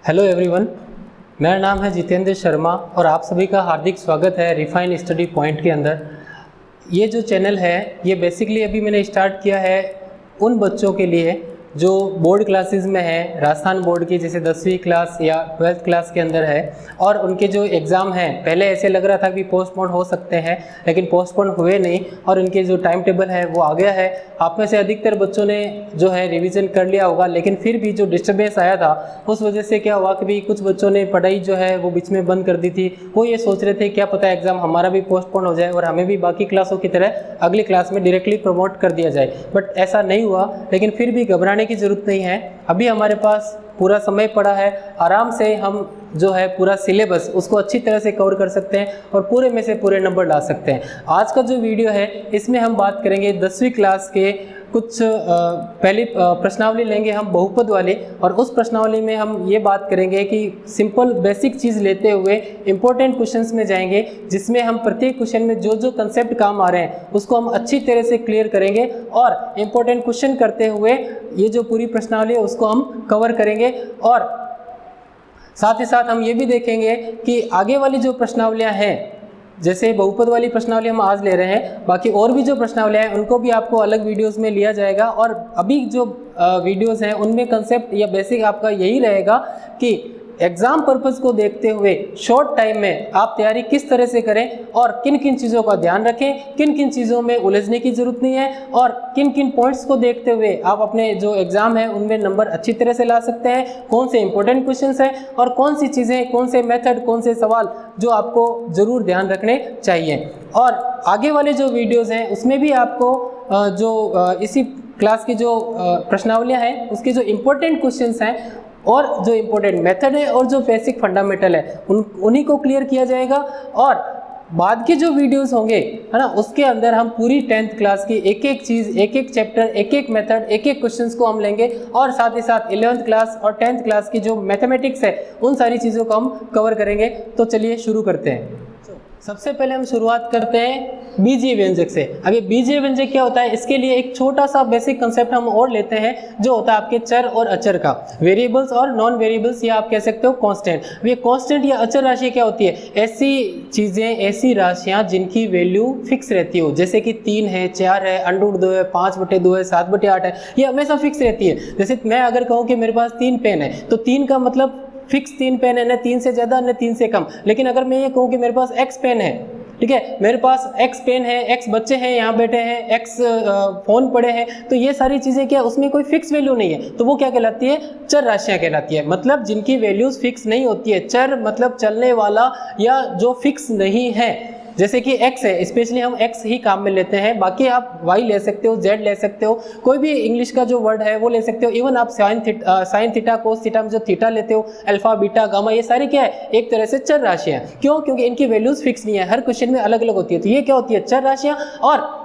Hello everyone, मेरा नाम है जितेंद्र शर्मा और आप सभी का हार्दिक स्वागत है रिफाइन स्टडी पॉइंट के अंदर। ये जो चैनल है ये बेसिकली अभी मैंने स्टार्ट किया है उन बच्चों के लिए जो बोर्ड क्लासेस में है, राजस्थान बोर्ड की जैसे 10वीं क्लास या 12th क्लास के अंदर है और उनके जो एग्ज़ाम हैं पहले ऐसे लग रहा था कि पोस्टपोन हो सकते हैं, लेकिन पोस्टपोन हुए नहीं और उनके जो टाइम टेबल है वो आ गया है। आप में से अधिकतर बच्चों ने जो है रिवीजन कर लिया होगा, लेकिन फिर भी जो डिस्टर्बेंस आया था उस वजह से क्या हुआ कि कुछ बच्चों ने पढ़ाई जो है वो बीच में बंद कर दी थी। वो ये सोच रहे थे क्या पता एग्ज़ाम हमारा भी पोस्टपोन हो जाए और हमें भी बाकी क्लासों की तरह अगली क्लास में डायरेक्टली प्रमोट कर दिया जाए, बट ऐसा नहीं हुआ। लेकिन फिर भी घबराने की ज़रूरत नहीं है, अभी हमारे पास पूरा समय पड़ा है, आराम से हम जो है पूरा सिलेबस उसको अच्छी तरह से कवर कर सकते हैं और पूरे में से पूरे नंबर ला सकते हैं। आज का जो वीडियो है इसमें हम बात करेंगे 10वीं क्लास के कुछ पहली प्रश्नावली लेंगे हम बहुपद वाली, और उस प्रश्नावली में हम ये बात करेंगे कि सिंपल बेसिक चीज़ लेते हुए इम्पोर्टेंट क्वेश्चंस में जाएंगे, जिसमें हम प्रत्येक क्वेश्चन में जो जो कंसेप्ट काम आ रहे हैं उसको हम अच्छी तरह से क्लियर करेंगे और इम्पोर्टेंट क्वेश्चन करते हुए ये जो पूरी प्रश्नावली है उसको हम कवर करेंगे। और साथ ही साथ हम ये भी देखेंगे कि आगे वाली जो प्रश्नावलियाँ हैं, जैसे बहुपद वाली प्रश्नावली हम आज ले रहे हैं, बाकी और भी जो प्रश्नावलियाँ हैं उनको भी आपको अलग वीडियोस में लिया जाएगा। और अभी जो वीडियोस हैं उनमें कंसेप्ट या बेसिक आपका यही रहेगा कि एग्ज़ाम पर्पज़ को देखते हुए शॉर्ट टाइम में आप तैयारी किस तरह से करें और किन किन चीज़ों का ध्यान रखें, किन किन चीज़ों में उलझने की ज़रूरत नहीं है और किन किन पॉइंट्स को देखते हुए आप अपने जो एग्ज़ाम है उनमें नंबर अच्छी तरह से ला सकते हैं, कौन से इंपॉर्टेंट क्वेश्चंस हैं और कौन सी चीज़ें, कौन से मेथड, कौन से सवाल जो आपको ज़रूर ध्यान रखने चाहिए। और आगे वाले जो वीडियोज़ हैं उसमें भी आपको जो इसी क्लास की जो प्रश्नावलियाँ हैं उसके जो इम्पोर्टेंट क्वेश्चंस हैं और जो इम्पोर्टेंट मेथड है और जो बेसिक फंडामेंटल है उन्हीं को क्लियर किया जाएगा। और बाद के जो वीडियोस होंगे है ना, उसके अंदर हम पूरी 10th क्लास की एक एक चीज़, एक एक चैप्टर, एक एक मेथड, एक एक क्वेश्चंस को हम लेंगे और साथ ही साथ 11th क्लास और 10th क्लास की जो मैथमेटिक्स है उन सारी चीज़ों को हम कवर करेंगे। तो चलिए शुरू करते हैं। सबसे पहले हम शुरुआत करते हैं बीजीय व्यंजक से। अभी बीजीय व्यंजक क्या होता है, इसके लिए एक छोटा सा बेसिक कंसेप्ट हम और लेते हैं जो होता है आपके चर और अचर का, वेरिएबल्स और नॉन वेरिएबल्स, या आप कह सकते हो कांस्टेंट। ये कांस्टेंट या अचर राशि क्या होती है, ऐसी चीज़ें, ऐसी राशियाँ जिनकी वैल्यू फिक्स रहती हो, जैसे कि 3 है, 4 है, √2 है, 5/2 है, 7/8 है, ये हमेशा फिक्स रहती है। जैसे मैं अगर कहूँ कि मेरे पास 3 पेन है तो 3 का मतलब फिक्स 3 पेन है, न 3 से ज़्यादा न 3 से कम। लेकिन अगर मैं ये कहूँ कि मेरे पास x पेन है, ठीक है, मेरे पास x पेन है, x बच्चे हैं यहाँ बैठे हैं, x फ़ोन पड़े हैं, तो ये सारी चीज़ें क्या, उसमें कोई फिक्स वैल्यू नहीं है, तो वो क्या कहलाती है, चर राशियाँ कहलाती है। मतलब जिनकी वैल्यूज़ फिक्स नहीं होती है। चर मतलब चलने वाला या जो फिक्स नहीं है, जैसे कि x है, स्पेशली हम x ही काम में लेते हैं, बाकी आप y ले सकते हो, z ले सकते हो, कोई भी इंग्लिश का जो वर्ड है वो ले सकते हो। इवन आप साइन थीटा, कोस थीटा में जो थीटा लेते हो, अल्फा, बीटा, गामा, ये सारी क्या है, एक तरह से चर राशियाँ। क्यों? क्योंकि इनकी वैल्यूज़ फिक्स नहीं है, हर क्वेश्चन में अलग अलग होती है। तो ये क्या होती है, चर राशियाँ। और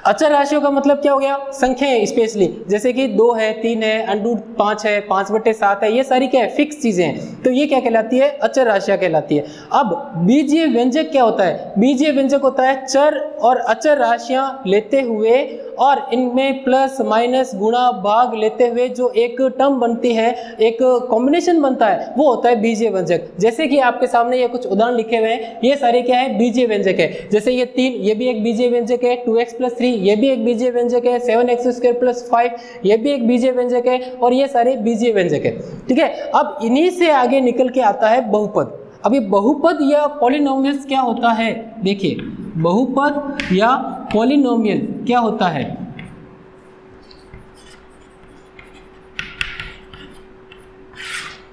अचर राशियों का मतलब क्या हो गया, संख्याएं, स्पेशली जैसे कि 2 है, 3 है, √5 है, 5/7 है, ये सारी क्या है, फिक्स चीजें हैं। तो ये क्या कहलाती है, अचर राशियां कहलाती है। अब बीजीय व्यंजक क्या होता है, बीजीय व्यंजक होता है चर और अचर राशियां लेते हुए और इनमें प्लस माइनस गुणा भाग लेते हुए जो एक टर्म बनती है, एक कॉम्बिनेशन बनता है, वो होता है बीजीय व्यंजक। जैसे कि आपके सामने ये कुछ उदाहरण लिखे हुए हैं, ये सारे क्या है, बीजीय व्यंजक है। जैसे ये 3, ये भी एक बीजीय व्यंजक है, 2x + 3 ये भी एक बीजीय व्यंजक है, 7x² + 5 ये भी एक बीजीय व्यंजक है, और ये सारे बीजीय व्यंजक है, ठीक है। अब इन्हीं से आगे निकल के आता है बहुपद। अभी बहुपद या पॉलिनोमियल्स क्या होता है, देखिए बहुपद या पॉलिनोमियल क्या होता है।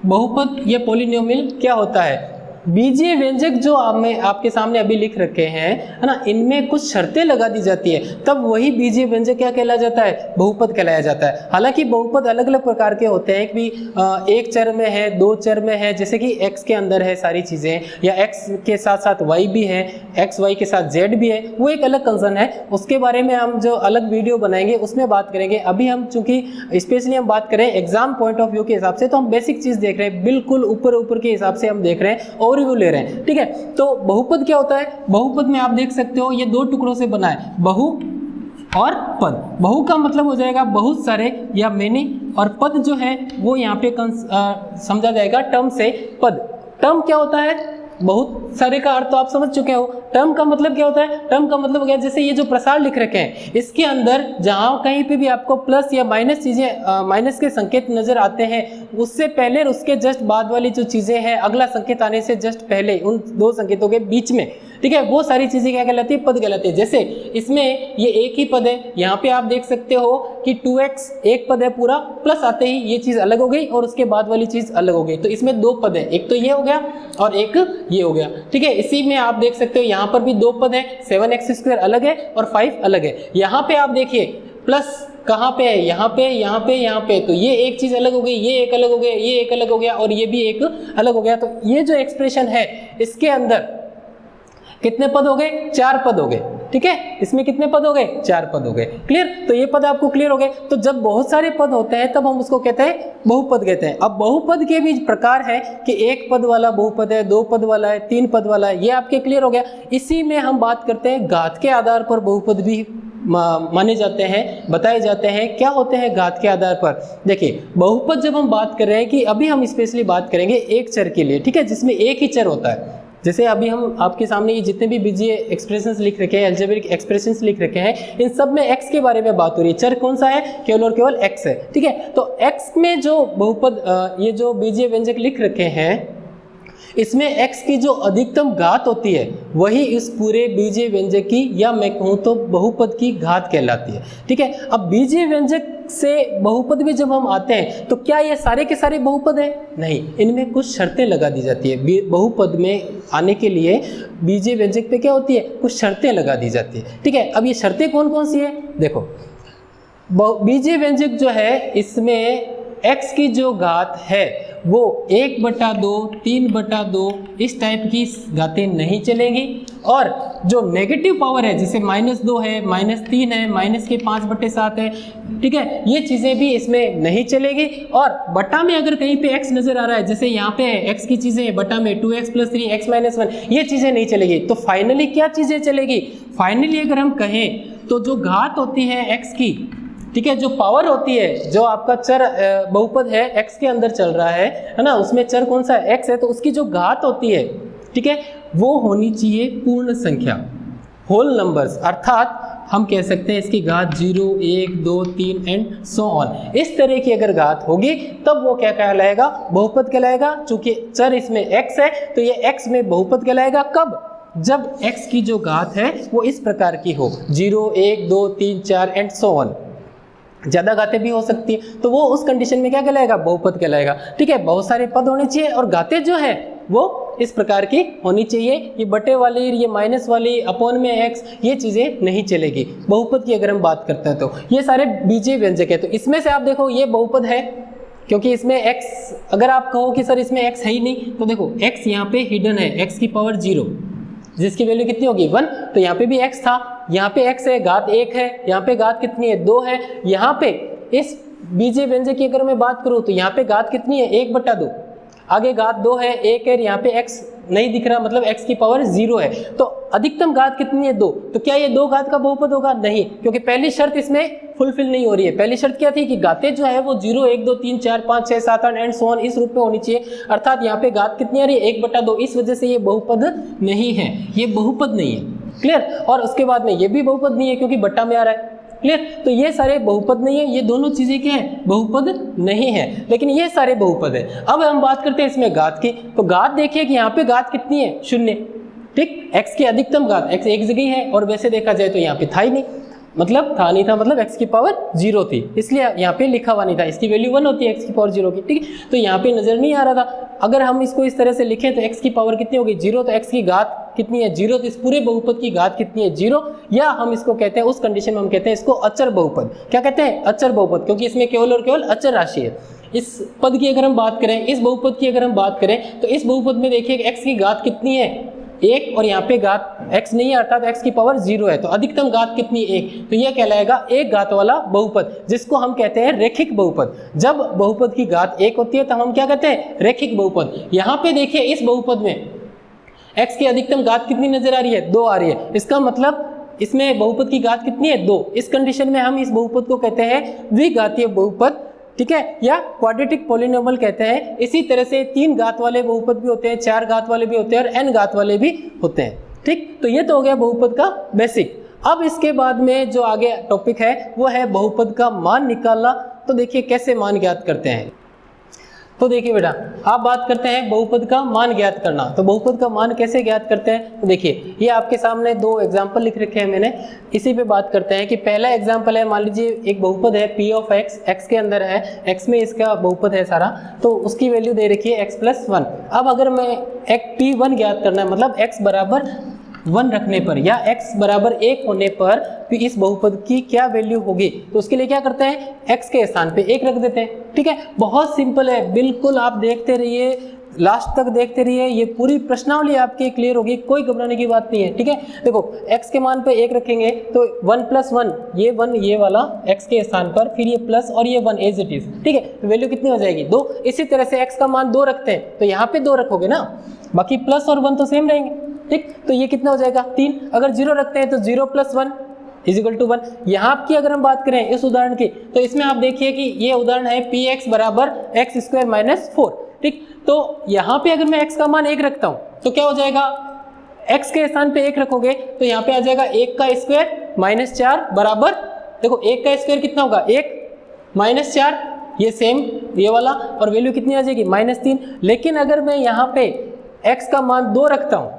बहुपद या पॉलिनोमियल क्या होता है, बीजीय व्यंजक जो आपके सामने अभी लिख रखे हैं, है ना, इनमें कुछ शर्तें लगा दी जाती है, तब वही बीजीय व्यंजक क्या कहला जाता है, बहुपद कहलाया जाता है। हालांकि बहुपद अलग अलग प्रकार के होते हैं, कि एक चर में है, 2 चर में है, जैसे कि x के अंदर है सारी चीज़ें, या x के साथ साथ y भी है, x y के साथ z भी है, वो एक अलग कंसर्न है, उसके बारे में हम जो अलग वीडियो बनाएंगे उसमें बात करेंगे। अभी हम चूंकि स्पेशली हम बात करें एग्जाम पॉइंट ऑफ व्यू के हिसाब से, तो हम बेसिक चीज़ देख रहे हैं, बिल्कुल ऊपर के हिसाब से हम देख रहे हैं, ओवरव्यू ले रहे हैं, ठीक है। तो बहुपद क्या होता है, बहुपद में आप देख सकते हो ये 2 टुकड़ों से बना है, बहु और पद। बहु का मतलब हो जाएगा बहुत सारे या मेनी, और पद जो है वो यहाँ पे समझा जाएगा टर्म से। पद, टर्म क्या होता है? बहुत सारे का अर्थ तो आप समझ चुके हो। टर्म का मतलब क्या होता है? टर्म का मतलब हो गया जैसे ये जो प्रसार लिख रखे हैं, इसके अंदर जहां कहीं पे भी आपको प्लस या माइनस चीजें, माइनस के संकेत नजर आते हैं, उससे पहले और उसके जस्ट बाद वाली जो चीजें हैं, अगला संकेत आने से जस्ट पहले, उन दो संकेतों के बीच में, ठीक है, वो सारी चीजें क्या कहलाती है? पद कहलाती है। जैसे इसमें ये एक ही पद है, यहाँ पे आप देख सकते हो कि 2x एक पद है पूरा, प्लस आते ही ये चीज अलग हो गई और उसके बाद वाली चीज अलग हो गई, तो इसमें दो पद है, एक तो ये हो गया और एक ये हो गया, ठीक है। इसी में आप देख सकते हो यहाँ पर भी दो पद है, 7x² अलग है और 5 अलग है। यहाँ पे आप देखिए प्लस कहाँ पे है? यहाँ पे, यहाँ पे, यहाँ पे, तो ये एक चीज अलग हो गई, ये एक अलग हो गया, ये एक अलग हो गया और ये भी एक अलग हो गया। तो ये जो एक्सप्रेशन है इसके अंदर कितने पद हो गए? 4 पद हो गए, ठीक है। इसमें कितने पद हो गए? 4 पद हो गए। क्लियर? तो ये पद आपको क्लियर हो गए। तो जब बहुत सारे पद होते हैं तब हम उसको कहते हैं बहुपद कहते हैं। अब बहुपद के भी प्रकार है कि एक पद वाला बहुपद है, 2 पद वाला है, 3 पद वाला है, ये आपके क्लियर हो गया। इसी में हम बात करते हैं घात के आधार पर बहुपद भी माने जाते हैं, बताए जाते हैं। क्या होते हैं घात के आधार पर? देखिए बहुपद जब हम बात कर रहे हैं कि अभी हम स्पेशली बात करेंगे एक चर के लिए, ठीक है, जिसमें एक ही चर होता है। जैसे अभी हम आपके सामने ये जितने भी बीजीय एक्सप्रेशंस लिख रखे हैं, अलजेब्रिक एक्सप्रेशंस लिख रखे हैं, इन सब में x के बारे में बात हो रही है। चर कौन सा है? केवल और केवल x है, ठीक है। तो x में जो बहुपद, ये जो बीजीय व्यंजक लिख रखे हैं, इसमें x की जो अधिकतम घात होती है वही इस पूरे बीजीय व्यंजक की, या मैं कहूँ तो बहुपद की घात कहलाती है, ठीक है। अब बीजीय व्यंजक से बहुपद में जब हम आते हैं तो क्या ये सारे के सारे बहुपद हैं? नहीं, इनमें कुछ शर्तें लगा दी जाती है। बहुपद में आने के लिए बीजीय व्यंजक पे क्या होती है? कुछ शर्तें लगा दी जाती है, ठीक है। अब ये शर्तें कौन कौन सी है? देखो, बीजीय व्यंजक जो है इसमें x की जो घात है वो 1/2, 3/2 इस टाइप की घातें नहीं चलेंगी, और जो नेगेटिव पावर है जैसे -2 है, -3 है, माइनस के 5/7 है, ठीक है, ये चीज़ें भी इसमें नहीं चलेगी। और बटा में अगर कहीं पे x नज़र आ रहा है, जैसे यहाँ पे है x की चीज़ें बटा में 2x + 3 x - 1, ये चीज़ें नहीं चलेगी। तो फाइनली क्या चीज़ें चलेगी? फाइनली अगर हम कहें तो जो घात होती है x की, ठीक है, जो पावर होती है, जो आपका चर बहुपद है x के अंदर चल रहा है ना, उसमें चर कौन सा है? x है, तो उसकी जो घात होती है, ठीक है, वो होनी चाहिए पूर्ण संख्या, होल नंबर्स, अर्थात हम कह सकते हैं इसकी घात 0, 1, 2, 3 एंड सो ऑन। इस तरह की अगर घात होगी तब वो क्या कहलाएगा? बहुपद कहलाएगा। चूंकि चर इसमें x है तो ये x में बहुपद कहलाएगा। कब? जब x की जो घात है वो इस प्रकार की हो, 0, 1, 2, 3, 4 एंड सो ऑन। ज्यादा घातें भी हो सकती है, तो वो उस कंडीशन में क्या कहलाएगा? बहुपद कहलाएगा, ठीक है। बहुत सारे पद होने चाहिए और घातें जो है वो इस प्रकार की होनी चाहिए। ये बटे वाली, ये माइनस वाली, अपॉन में x, ये चीजें नहीं चलेगी बहुपद की अगर हम बात करते हैं तो। ये सारे बीजीय व्यंजक है, तो इसमें से आप देखो ये बहुपद है, क्योंकि इसमें x, अगर आप कहो कि सर इसमें x है ही नहीं, तो देखो x यहाँ पे हिडन है, x की पावर 0, जिसकी वैल्यू कितनी होगी? 1। तो यहाँ पे भी x था, यहाँ पे x है, घात 1 है, यहाँ पे घात कितनी है? 2 है। यहाँ पे इस बीजीय व्यंजक की अगर मैं बात करूँ तो यहाँ पे घात कितनी है? 1/2, आगे घात 2 है, 1 है, यहाँ पे x नहीं दिख रहा, मतलब x की पावर 0 है। तो अधिकतम घात कितनी है? 2। तो क्या ये 2 घात का बहुपद होगा? नहीं, क्योंकि पहली शर्त इसमें फुलफिल नहीं हो रही है। पहली शर्त क्या थी कि घातें जो है वो 0, 1, 2, 3, 4, 5, 6, 7, 8 एंड सो ऑन इस रूप में होनी चाहिए, अर्थात यहाँ पे घात कितनी आ रही है? 1/2। इस वजह से ये बहुपद नहीं है, ये बहुपद नहीं है। क्लियर? और उसके बाद में ये भी बहुपद नहीं है क्योंकि बट्टा में आ रहा है। क्लियर? तो ये सारे बहुपद नहीं है, ये दोनों चीजें क्या है? बहुपद नहीं है, लेकिन ये सारे बहुपद है। अब हम बात करते हैं इसमें घात की, तो घात देखिए कि यहाँ पे घात कितनी है? 0, ठीक। x की अधिकतम घात, x एक जगह है और वैसे देखा जाए तो यहाँ पे था ही नहीं, मतलब था नहीं था, मतलब x की पावर 0 थी, इसलिए यहाँ पे लिखा हुआ नहीं था। इसकी वैल्यू 1 होती है x की पावर 0 की, ठीक है। तो यहाँ पे नजर नहीं आ रहा था। अगर हम इसको इस तरह से लिखें तो x की पावर कितनी होगी? 0। तो x की घात कितनी है? 0। तो इस पूरे बहुपद की घात कितनी है? 0। या हम इसको कहते हैं, उस कंडीशन में हम कहते हैं इसको अचर बहुपद। क्या कहते हैं? अचर बहुपद, क्योंकि इसमें केवल और केवल अचर राशि है। इस पद की अगर हम बात करें, इस बहुपद की अगर हम बात करें, तो इस बहुपद में देखिए x की घात कितनी है? 1, और यहाँ पे घात x नहीं है, अर्थात x की पावर 0 है। तो अधिकतम घात कितनी? 1। तो यह कहलाएगा एक घात वाला बहुपद, जिसको हम कहते हैं रेखिक बहुपद। जब बहुपद की घात 1 होती है तब हम क्या कहते हैं? रेखिक बहुपद। यहाँ पे देखिए इस बहुपद में x की अधिकतम घात कितनी नजर आ रही है? 2 आ रही है। इसका मतलब इसमें बहुपद की घात कितनी है 2। इस कंडीशन में हम इस बहुपद को कहते हैं द्विघातीय बहुपद, ठीक है, या क्वाड्रेटिक पॉलिनोमियल कहते हैं। इसी तरह से 3 घात वाले बहुपद भी होते हैं, 4 घात वाले भी होते हैं और n घात वाले भी होते हैं, ठीक। तो ये तो हो गया बहुपद का बेसिक। अब इसके बाद में जो आगे टॉपिक है वो है बहुपद का मान निकालना। तो देखिए कैसे मान ज्ञात करते हैं। तो देखिए बेटा, आप बात करते हैं बहुपद का मान ज्ञात करना। तो बहुपद का मान कैसे ज्ञात करते हैं, तो देखिए ये आपके सामने 2 एग्जाम्पल लिख रखे हैं मैंने, इसी पे बात करते हैं कि पहला एग्जाम्पल है, मान लीजिए एक बहुपद है p ऑफ x, x के अंदर है, x में इसका बहुपद है सारा, तो उसकी वैल्यू दे रखी है x + 1। अब अगर मैं एक p1 ज्ञात करना है, मतलब x बराबर 1 रखने पर या x बराबर 1 होने पर फिर इस बहुपद की क्या वैल्यू होगी, तो उसके लिए क्या करते हैं, x के स्थान पे 1 रख देते हैं, ठीक है। बहुत सिंपल है, बिल्कुल आप देखते रहिए, लास्ट तक देखते रहिए, ये पूरी प्रश्नावली आपकी क्लियर होगी, कोई घबराने की बात नहीं है, ठीक है। देखो x के मान पे 1 रखेंगे तो 1 + 1, ये 1 ये वाला x के स्थान पर, फिर ये प्लस और ये 1 एज इट इज, ठीक है। तो वैल्यू कितनी हो जाएगी 2। इसी तरह से x का मान 2 रखते हैं तो यहाँ पे 2 रखोगे ना, बाकी प्लस और 1 तो सेम रहेंगे, ठीक। तो ये कितना हो जाएगा 3। अगर 0 रखते हैं तो 0 + 1 = 1। यहाँ की अगर हम बात करें इस उदाहरण की, तो इसमें आप देखिए कि ये उदाहरण है px बराबर x² - 4, ठीक। तो यहाँ पे अगर मैं x का मान 1 रखता हूँ तो क्या हो जाएगा, x के स्थान पे 1 रखोगे तो यहाँ पे आ जाएगा 1 का स्क्वायर - 4 बराबर, देखो 1 का स्क्वायर कितना होगा 1 - 4, ये सेम ये वाला, और वैल्यू कितनी आ जाएगी -3। लेकिन अगर मैं यहाँ पे x का मान 2 रखता हूँ,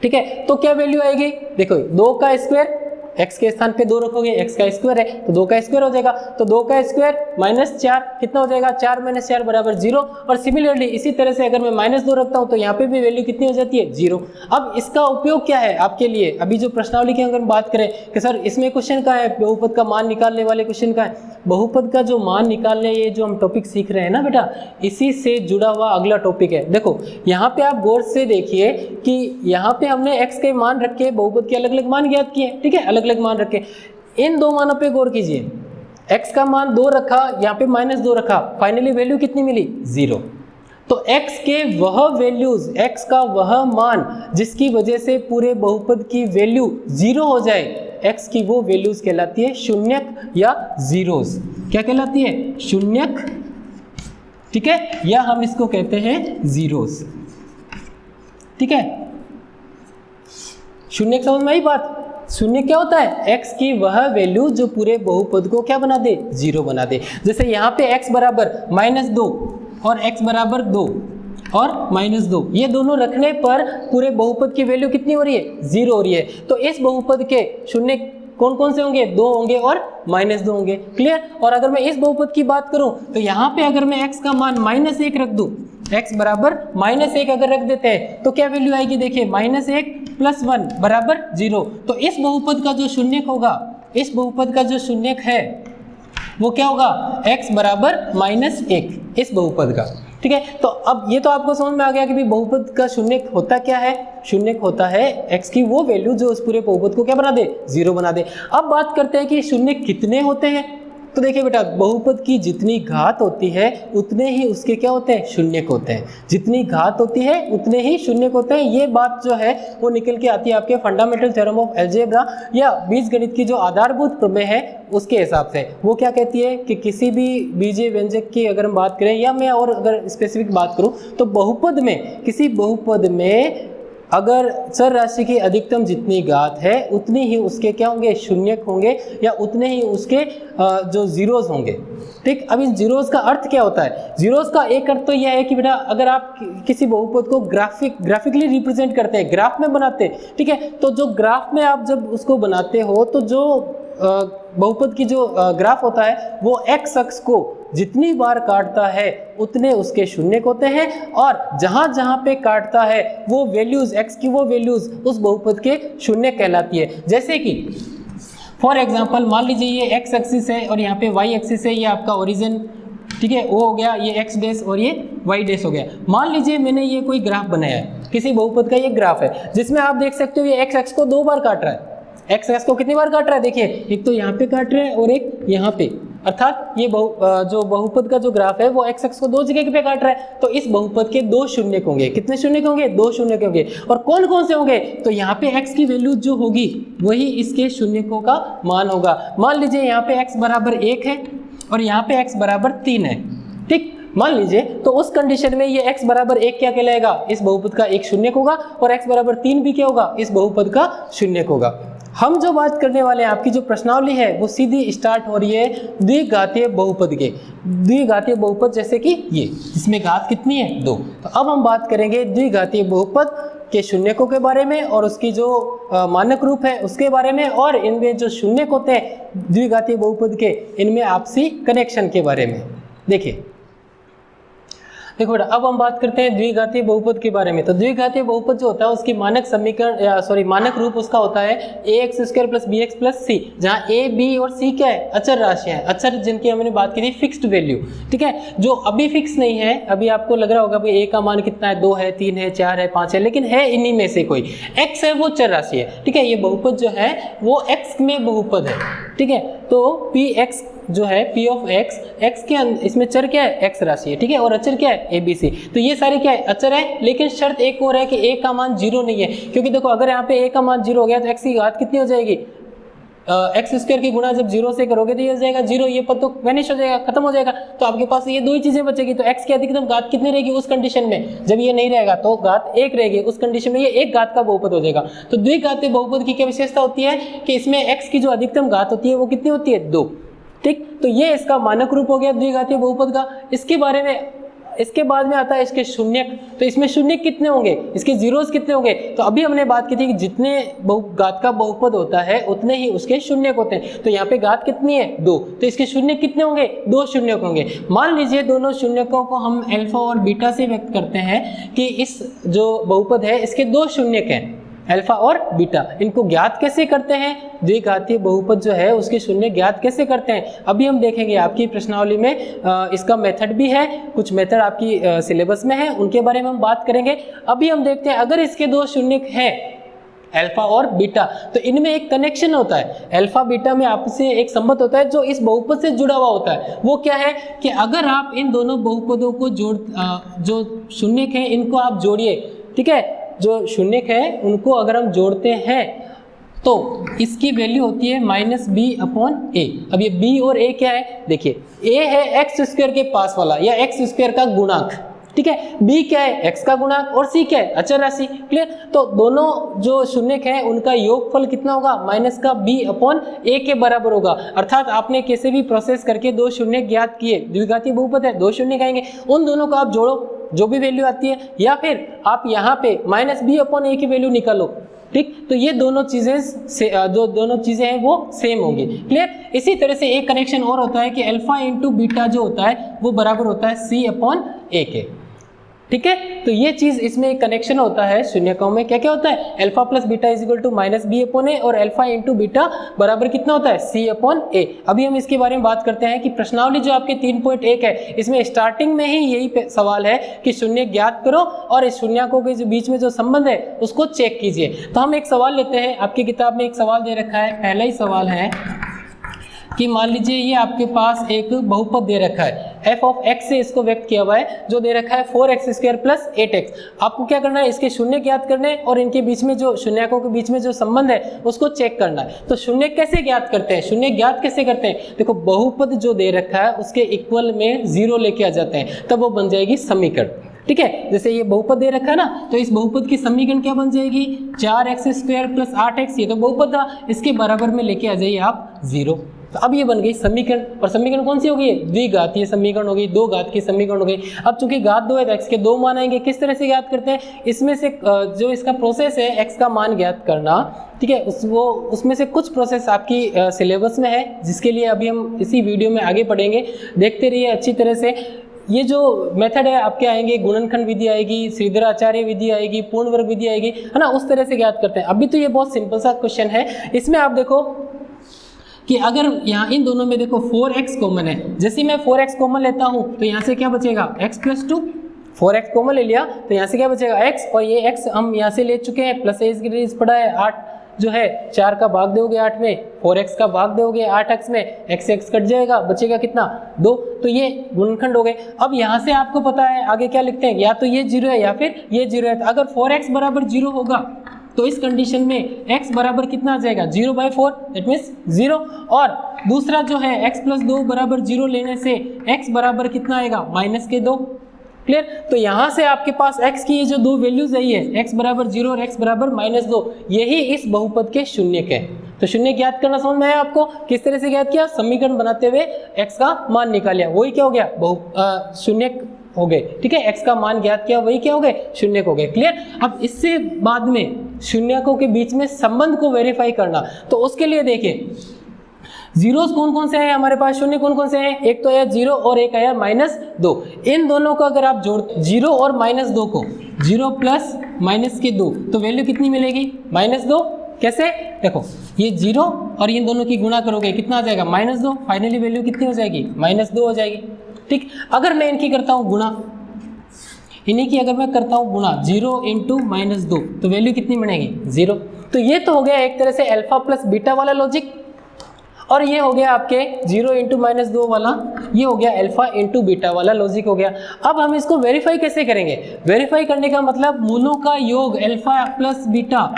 ठीक है, तो क्या वैल्यू आएगी, देखो 2 का स्क्वायर, x के स्थान पे 2 रखोगे, x का स्क्वायर है तो 2 का स्क्वायर हो जाएगा, तो 2 का स्क्वायर - 4 कितना हो जाएगा 4 - 4 बराबर 0। और सिमिलरली इसी तरह से अगर मैं -2 रखता हूं तो यहाँ पे भी वैल्यू कितनी हो जाती है 0। अब इसका उपयोग क्या है आपके लिए, अभी जो प्रश्नावली की अगर बात करें कि सर इसमें क्वेश्चन का है बहुपद का मान निकालने वाले क्वेश्चन का है, बहुपद का जो मान निकालने, ये जो हम टॉपिक सीख रहे हैं ना बेटा, इसी से जुड़ा हुआ अगला टॉपिक है। देखो यहाँ पे आप गौर से देखिए कि यहाँ पे हमने x के मान रखे, बहुपद के अलग अलग मान ज्ञात किए, ठीक है, अलग अलग मान रखे। इन 2 मानों पे गौर कीजिए, x का मान 2 रखा, यहाँ पे -2 रखा, फाइनली वैल्यू कितनी मिली 0। तो x के वह वैल्यूज, x का वह मान जिसकी वजह से पूरे बहुपद की वैल्यू 0 हो जाए, x की वो वैल्यूज कहलाती है शून्यक या जीरोस। क्या कहलाती है, शून्यक, ठीक है, या हम इसको कहते हैं जीरोस, ठीक है। शून्यक समझ में आई बात, शून्य क्या होता है, x की वह वैल्यू जो पूरे बहुपद को क्या बना दे 0 बना दे। जैसे यहाँ पे x बराबर -2 और x बराबर 2 और -2, ये दोनों रखने पर पूरे बहुपद की वैल्यू कितनी हो रही है 0 हो रही है। तो इस बहुपद के शून्य कौन कौन से होंगे, 2 होंगे और -2 होंगे, क्लियर। और अगर मैं इस बहुपद की बात करूं तो यहाँ पे अगर मैं x का मान -1 रख दूं, x बराबर -1 अगर रख देते हैं तो क्या वैल्यू आएगी, देखिए -1 + 1 बराबर 0। तो इस बहुपद का जो शून्यक होगा, इस बहुपद का जो शून्यक है वो क्या होगा, x बराबर -1, इस बहुपद का, ठीक है। तो अब ये तो आपको समझ में आ गया कि भाई बहुपद का शून्यक होता क्या है, शून्यक होता है x की वो वैल्यू जो उस पूरे बहुपद को क्या बना दे 0 बना दे। अब बात करते हैं कि शून्यक कितने होते हैं। तो देखिए बेटा, बहुपद की जितनी घात होती है उतने ही उसके क्या होते हैं, शून्यक होते हैं। जितनी घात होती है उतने ही शून्यक होते हैं। ये बात जो है वो निकल के आती है आपके फंडामेंटल थ्योरम ऑफ अलजेब्रा या बीजगणित की जो आधारभूत प्रमेय है उसके हिसाब से। वो क्या कहती है कि किसी भी बीजीय व्यंजक की अगर हम बात करें, या मैं और अगर स्पेसिफिक बात करूं तो बहुपद में, किसी बहुपद में अगर चर राशि की अधिकतम जितनी घात है उतनी ही उसके क्या होंगे, शून्यक होंगे, या उतने ही उसके जो जीरोस होंगे, ठीक। अब इन जीरोस का अर्थ क्या होता है, जीरोस का एक अर्थ तो यह है कि बेटा अगर आप किसी बहुपद को ग्राफिकली रिप्रेजेंट करते हैं, ग्राफ में बनाते हैं, ठीक है, तो जो ग्राफ में आप जब उसको बनाते हो तो जो बहुपद की जो ग्राफ होता है वो x अक्ष को जितनी बार काटता है उतने उसके शून्यक होते हैं, और जहां जहां पे काटता है वो वैल्यूज, x की वो वैल्यूज उस बहुपद के शून्यक कहलाती है। जैसे कि फॉर एग्जांपल मान लीजिए ये x एक्सिस है और यहाँ पे y एक्सिस है, ये आपका ओरिजिन, ठीक है, वो हो गया, ये x डैश और ये y डैश हो गया। मान लीजिए मैंने ये कोई ग्राफ बनाया है, किसी बहुपद का ये ग्राफ है जिसमें आप देख सकते हो ये x को 2 बार काट रहा है। x को कितनी बार काट रहा है, देखिए एक तो यहाँ पे काट रहा है और एक यहाँ पे, अर्थात ये जो बहुपद का जो ग्राफ है वो एक्स एक्स को दो जगह पे काट रहा है, तो इस बहुपद के दो शून्य होंगे। कितने शून्य होंगे? दो शून्य होंगे। और कौन कौन से होंगे? तो यहाँ पे x की वैल्यू जो होगी वही इसके शून्यकों का मान होगा। मान लीजिए यहाँ पे x बराबर 1 है और यहाँ पे x बराबर 3 है, ठीक, मान लीजिए। तो उस कंडीशन में ये x बराबर 1 क्या कहलाएगा? इस बहुपद का एक शून्य होगा, और x बराबर 3 भी क्या होगा? इस बहुपद का शून्य होगा। हम जो बात करने वाले हैं, आपकी जो प्रश्नावली है वो सीधी स्टार्ट हो रही है द्विघातीय बहुपद के। द्विघातीय बहुपद जैसे कि ये, जिसमें घात कितनी है? 2। तो अब हम बात करेंगे द्विघातीय बहुपद के शून्यकों के बारे में और उसकी जो मानक रूप है उसके बारे में, और इनमें जो शून्यक होते हैं द्विघातीय बहुपद के, इनमें आपसी कनेक्शन के बारे में। देखिए देखो बेटा, अब हम बात करते हैं द्विघातीय बहुपद के बारे में। तो द्विघातीय बहुपद जो होता है उसकी मानक समीकरण मानक रूप उसका होता है ax² + bx + c, जहाँ a b और c क्या है? अचर राशियां हैं, अचर जिनकी हमने बात की थी फिक्स्ड वैल्यू, ठीक है, जो अभी फिक्स नहीं है। अभी आपको लग रहा होगा भाई a का मान कितना है? 2 है, 3 है, 4 है, 5 है, लेकिन है इन्हीं में से कोई। x है वो चर राशि है, ठीक है, ये बहुपद जो है वो x में बहुपद है, ठीक है। तो px जो है p ऑफ x, x के इसमें चर क्या है? x राशि है, ठीक है, और अचर क्या है? a b c। तो ये सारे क्या है? अचर है, लेकिन शर्त एक और है कि a का मान 0 नहीं है, क्योंकि देखो अगर यहाँ पे a का मान 0 हो गया तो x की घात कितनी हो जाएगी? x² की गुणा जब 0 से करोगे तो ये हो जाएगा 0, ये पद तो वैनिश हो जाएगा, खत्म हो जाएगा। तो आपके पास ये दो ही चीजें बचेगी। तो x की अधिकतम घात कितनी रहेगी उस कंडीशन में? जब ये नहीं रहेगा तो घात 1 रहेगी, उस कंडीशन में ये एक घात का बहुपद हो जाएगा। तो द्विघातीय बहुपद की क्या विशेषता होती है कि इसमें x की जो अधिकतम घात होती है वो कितनी होती है? 2, ठीक। तो ये इसका मानक रूप हो गया द्विघातीय बहुपद का। इसके बारे में, इसके बाद में आता है इसके शून्यक। तो इसमें शून्यक कितने होंगे? इसके जीरोस कितने होंगे? तो अभी हमने बात की थी कि जितने घात का बहुपद होता है उतने ही उसके शून्यक होते हैं। तो यहाँ पे घात कितनी है? 2, तो इसके शून्यक कितने होंगे? 2 शून्यक होंगे। मान लीजिए दोनों शून्यकों को हम अल्फा और बीटा से व्यक्त करते हैं कि इस जो बहुपद है इसके 2 शून्यक हैं, अल्फा और बीटा। इनको ज्ञात कैसे करते हैं? द्विघातीय बहुपद जो है उसके शून्य ज्ञात कैसे करते हैं अभी हम देखेंगे। आपकी प्रश्नावली में इसका मेथड भी है, कुछ मेथड आपकी सिलेबस में है, उनके बारे में हम बात करेंगे। अभी हम देखते हैं अगर इसके 2 शून्यक हैं अल्फा और बीटा, तो इनमें एक कनेक्शन होता है। अल्फा बीटा में आपसे एक संबंध होता है जो इस बहुपद से जुड़ा हुआ होता है। वो क्या है कि अगर आप इन दोनों बहुपदों को जो शून्यक है इनको आप जोड़िए, ठीक है, जो शून्यक है उनको अगर हम जोड़ते हैं तो इसकी वैल्यू होती है -b/a। अब ये b और a क्या है? देखिए a है x² के पास वाला या x² का गुणांक, ठीक है, b क्या है? x का गुणांक, और c क्या है? अचर राशि। क्लियर? तो दोनों जो शून्यक है उनका योगफल कितना होगा? -b/a के बराबर होगा। अर्थात आपने कैसे भी प्रोसेस करके 2 शून्यक ज्ञात किए, द्विघातीय बहुपद है, 2 शून्यक आएंगे, उन दोनों को आप जोड़ो जो भी वैल्यू आती है, या फिर आप यहाँ पे -b/a की वैल्यू निकालो, ठीक। तो ये दोनों चीजें जो दोनों चीजें हैं वो सेम होंगी। क्लियर? इसी तरह से एक कनेक्शन और होता है कि अल्फा इंटू बीटा जो होता है वो बराबर होता है c/a के, ठीक है। तो ये चीज इसमें एक कनेक्शन होता है शून्यकों में। क्या क्या होता है? अल्फा प्लस बीटा -b/a, और अल्फा इंटू बीटा बराबर कितना होता है? c/a। अभी हम इसके बारे में बात करते हैं कि प्रश्नावली जो आपके 3.1 है इसमें स्टार्टिंग में ही यही सवाल है कि शून्य ज्ञात करो और इस शून्यकों के जो बीच में जो संबंध है उसको चेक कीजिए। तो हम एक सवाल लेते हैं, आपकी किताब में एक सवाल दे रखा है। पहला ही सवाल है कि मान लीजिए ये आपके पास एक बहुपद दे रखा है, f ऑफ x से इसको व्यक्त किया हुआ है, जो दे रखा है 4x² + 8x। आपको क्या करना है? इसके शून्य ज्ञात करने और इनके बीच में जो शून्यकों के बीच में जो संबंध है उसको चेक करना है। तो शून्य कैसे ज्ञात करते हैं? शून्य ज्ञात कैसे करते हैं? देखो बहुपद जो दे रखा है उसके इक्वल में 0 लेके आ जाते हैं, तब वो बन जाएगी समीकरण, ठीक है। जैसे ये बहुपद दे रखा है ना, तो इस बहुपद की समीकरण क्या बन जाएगी? 4x² + 8x। ये तो बहुपद था, इसके बराबर में लेके आ जाइए आप 0। तो अब ये बन गई समीकरण, और समीकरण कौन सी हो गई? द्विघातीय समीकरण हो गई, 2 घात की समीकरण हो गई। अब चूंकि घात 2 है तो x के 2 मान आएंगे। किस तरह से ज्ञात करते हैं? इसमें से जो इसका प्रोसेस है x का मान ज्ञात करना, ठीक है, उसमें से कुछ प्रोसेस आपकी सिलेबस में है, जिसके लिए अभी हम इसी वीडियो में आगे पढ़ेंगे। देखते रहिए अच्छी तरह से। ये जो मेथड है आपके आएंगे, गुणनखंड विधि आएगी, श्रीधराचार्य विधि आएगी, पूर्ण वर्ग विधि आएगी, है ना, उस तरह से ज्ञात करते हैं। अभी तो ये बहुत सिंपल सा क्वेश्चन है। इसमें आप देखो कि अगर यहाँ इन दोनों में देखो 4x कॉमन है, जैसे मैं 4x कॉमन लेता हूँ तो यहाँ से क्या बचेगा? x + 2। 4x कॉमन ले लिया तो यहाँ से क्या बचेगा? x, और ये x हम यहाँ से ले चुके हैं, प्लस a पड़ा है 8, जो है 4 का भाग दोगे 8 में, 4x का भाग दोगे 8x में, x कट जाएगा, बचेगा कितना 2। तो ये गुणनखंड हो गए। अब यहाँ से आपको पता है आगे क्या लिखते हैं, या तो ये 0 है या फिर ये 0 है। तो अगर 4x बराबर 0 होगा तो इस कंडीशन में x बराबर कितना आ जाएगा 0/4, दैट मीन्स 0। और दूसरा जो है x + 2 बराबर 0 लेने से x बराबर कितना आएगा -2। क्लियर। तो यहाँ से आपके पास x की ये जो दो वैल्यूज आई है, x बराबर 0 और x बराबर -2, यही इस बहुपद के शून्यक है। तो शून्य ज्ञात करना समझ में आया आपको? किस तरह से ज्ञात किया, समीकरण बनाते हुए x का मान निकालिया, वही क्या हो गया शून्यक हो गए। ठीक है, x का मान ज्ञात किया, वही क्या हो गए शून्यक हो गए। क्लियर। अब इससे बाद में शून्यकों के बीच में संबंध को वेरीफाई करना, तो उसके लिए देखिए जीरोस कौन कौन से हैं हमारे पास, शून्य कौन कौन से हैं, एक तो आया 0 और एक आया -2। इन दोनों को अगर आप जोड़ 0 और -2 को 0 प्लस -2 तो वैल्यू कितनी मिलेगी -2। कैसे, देखो ये 0 और इन दोनों की गुणा करोगे कितना आ जाएगा -2, फाइनली वैल्यू कितनी हो जाएगी -2 हो जाएगी। ठीक, अगर मैं इनकी करता हूँ गुणा, इन्हीं की अगर मैं करता हूँ गुणा 0 × -2 तो वैल्यू कितनी बनेगी 0। तो ये तो हो गया एक तरह से अल्फा प्लस बीटा वाला लॉजिक, और ये हो गया आपके 0 × -2 वाला, ये हो गया अल्फा × बीटा वाला लॉजिक हो गया। अब हम इसको वेरीफाई कैसे करेंगे, वेरीफाई करने का मतलब मूलों का योग अल्फा प्लस बीटा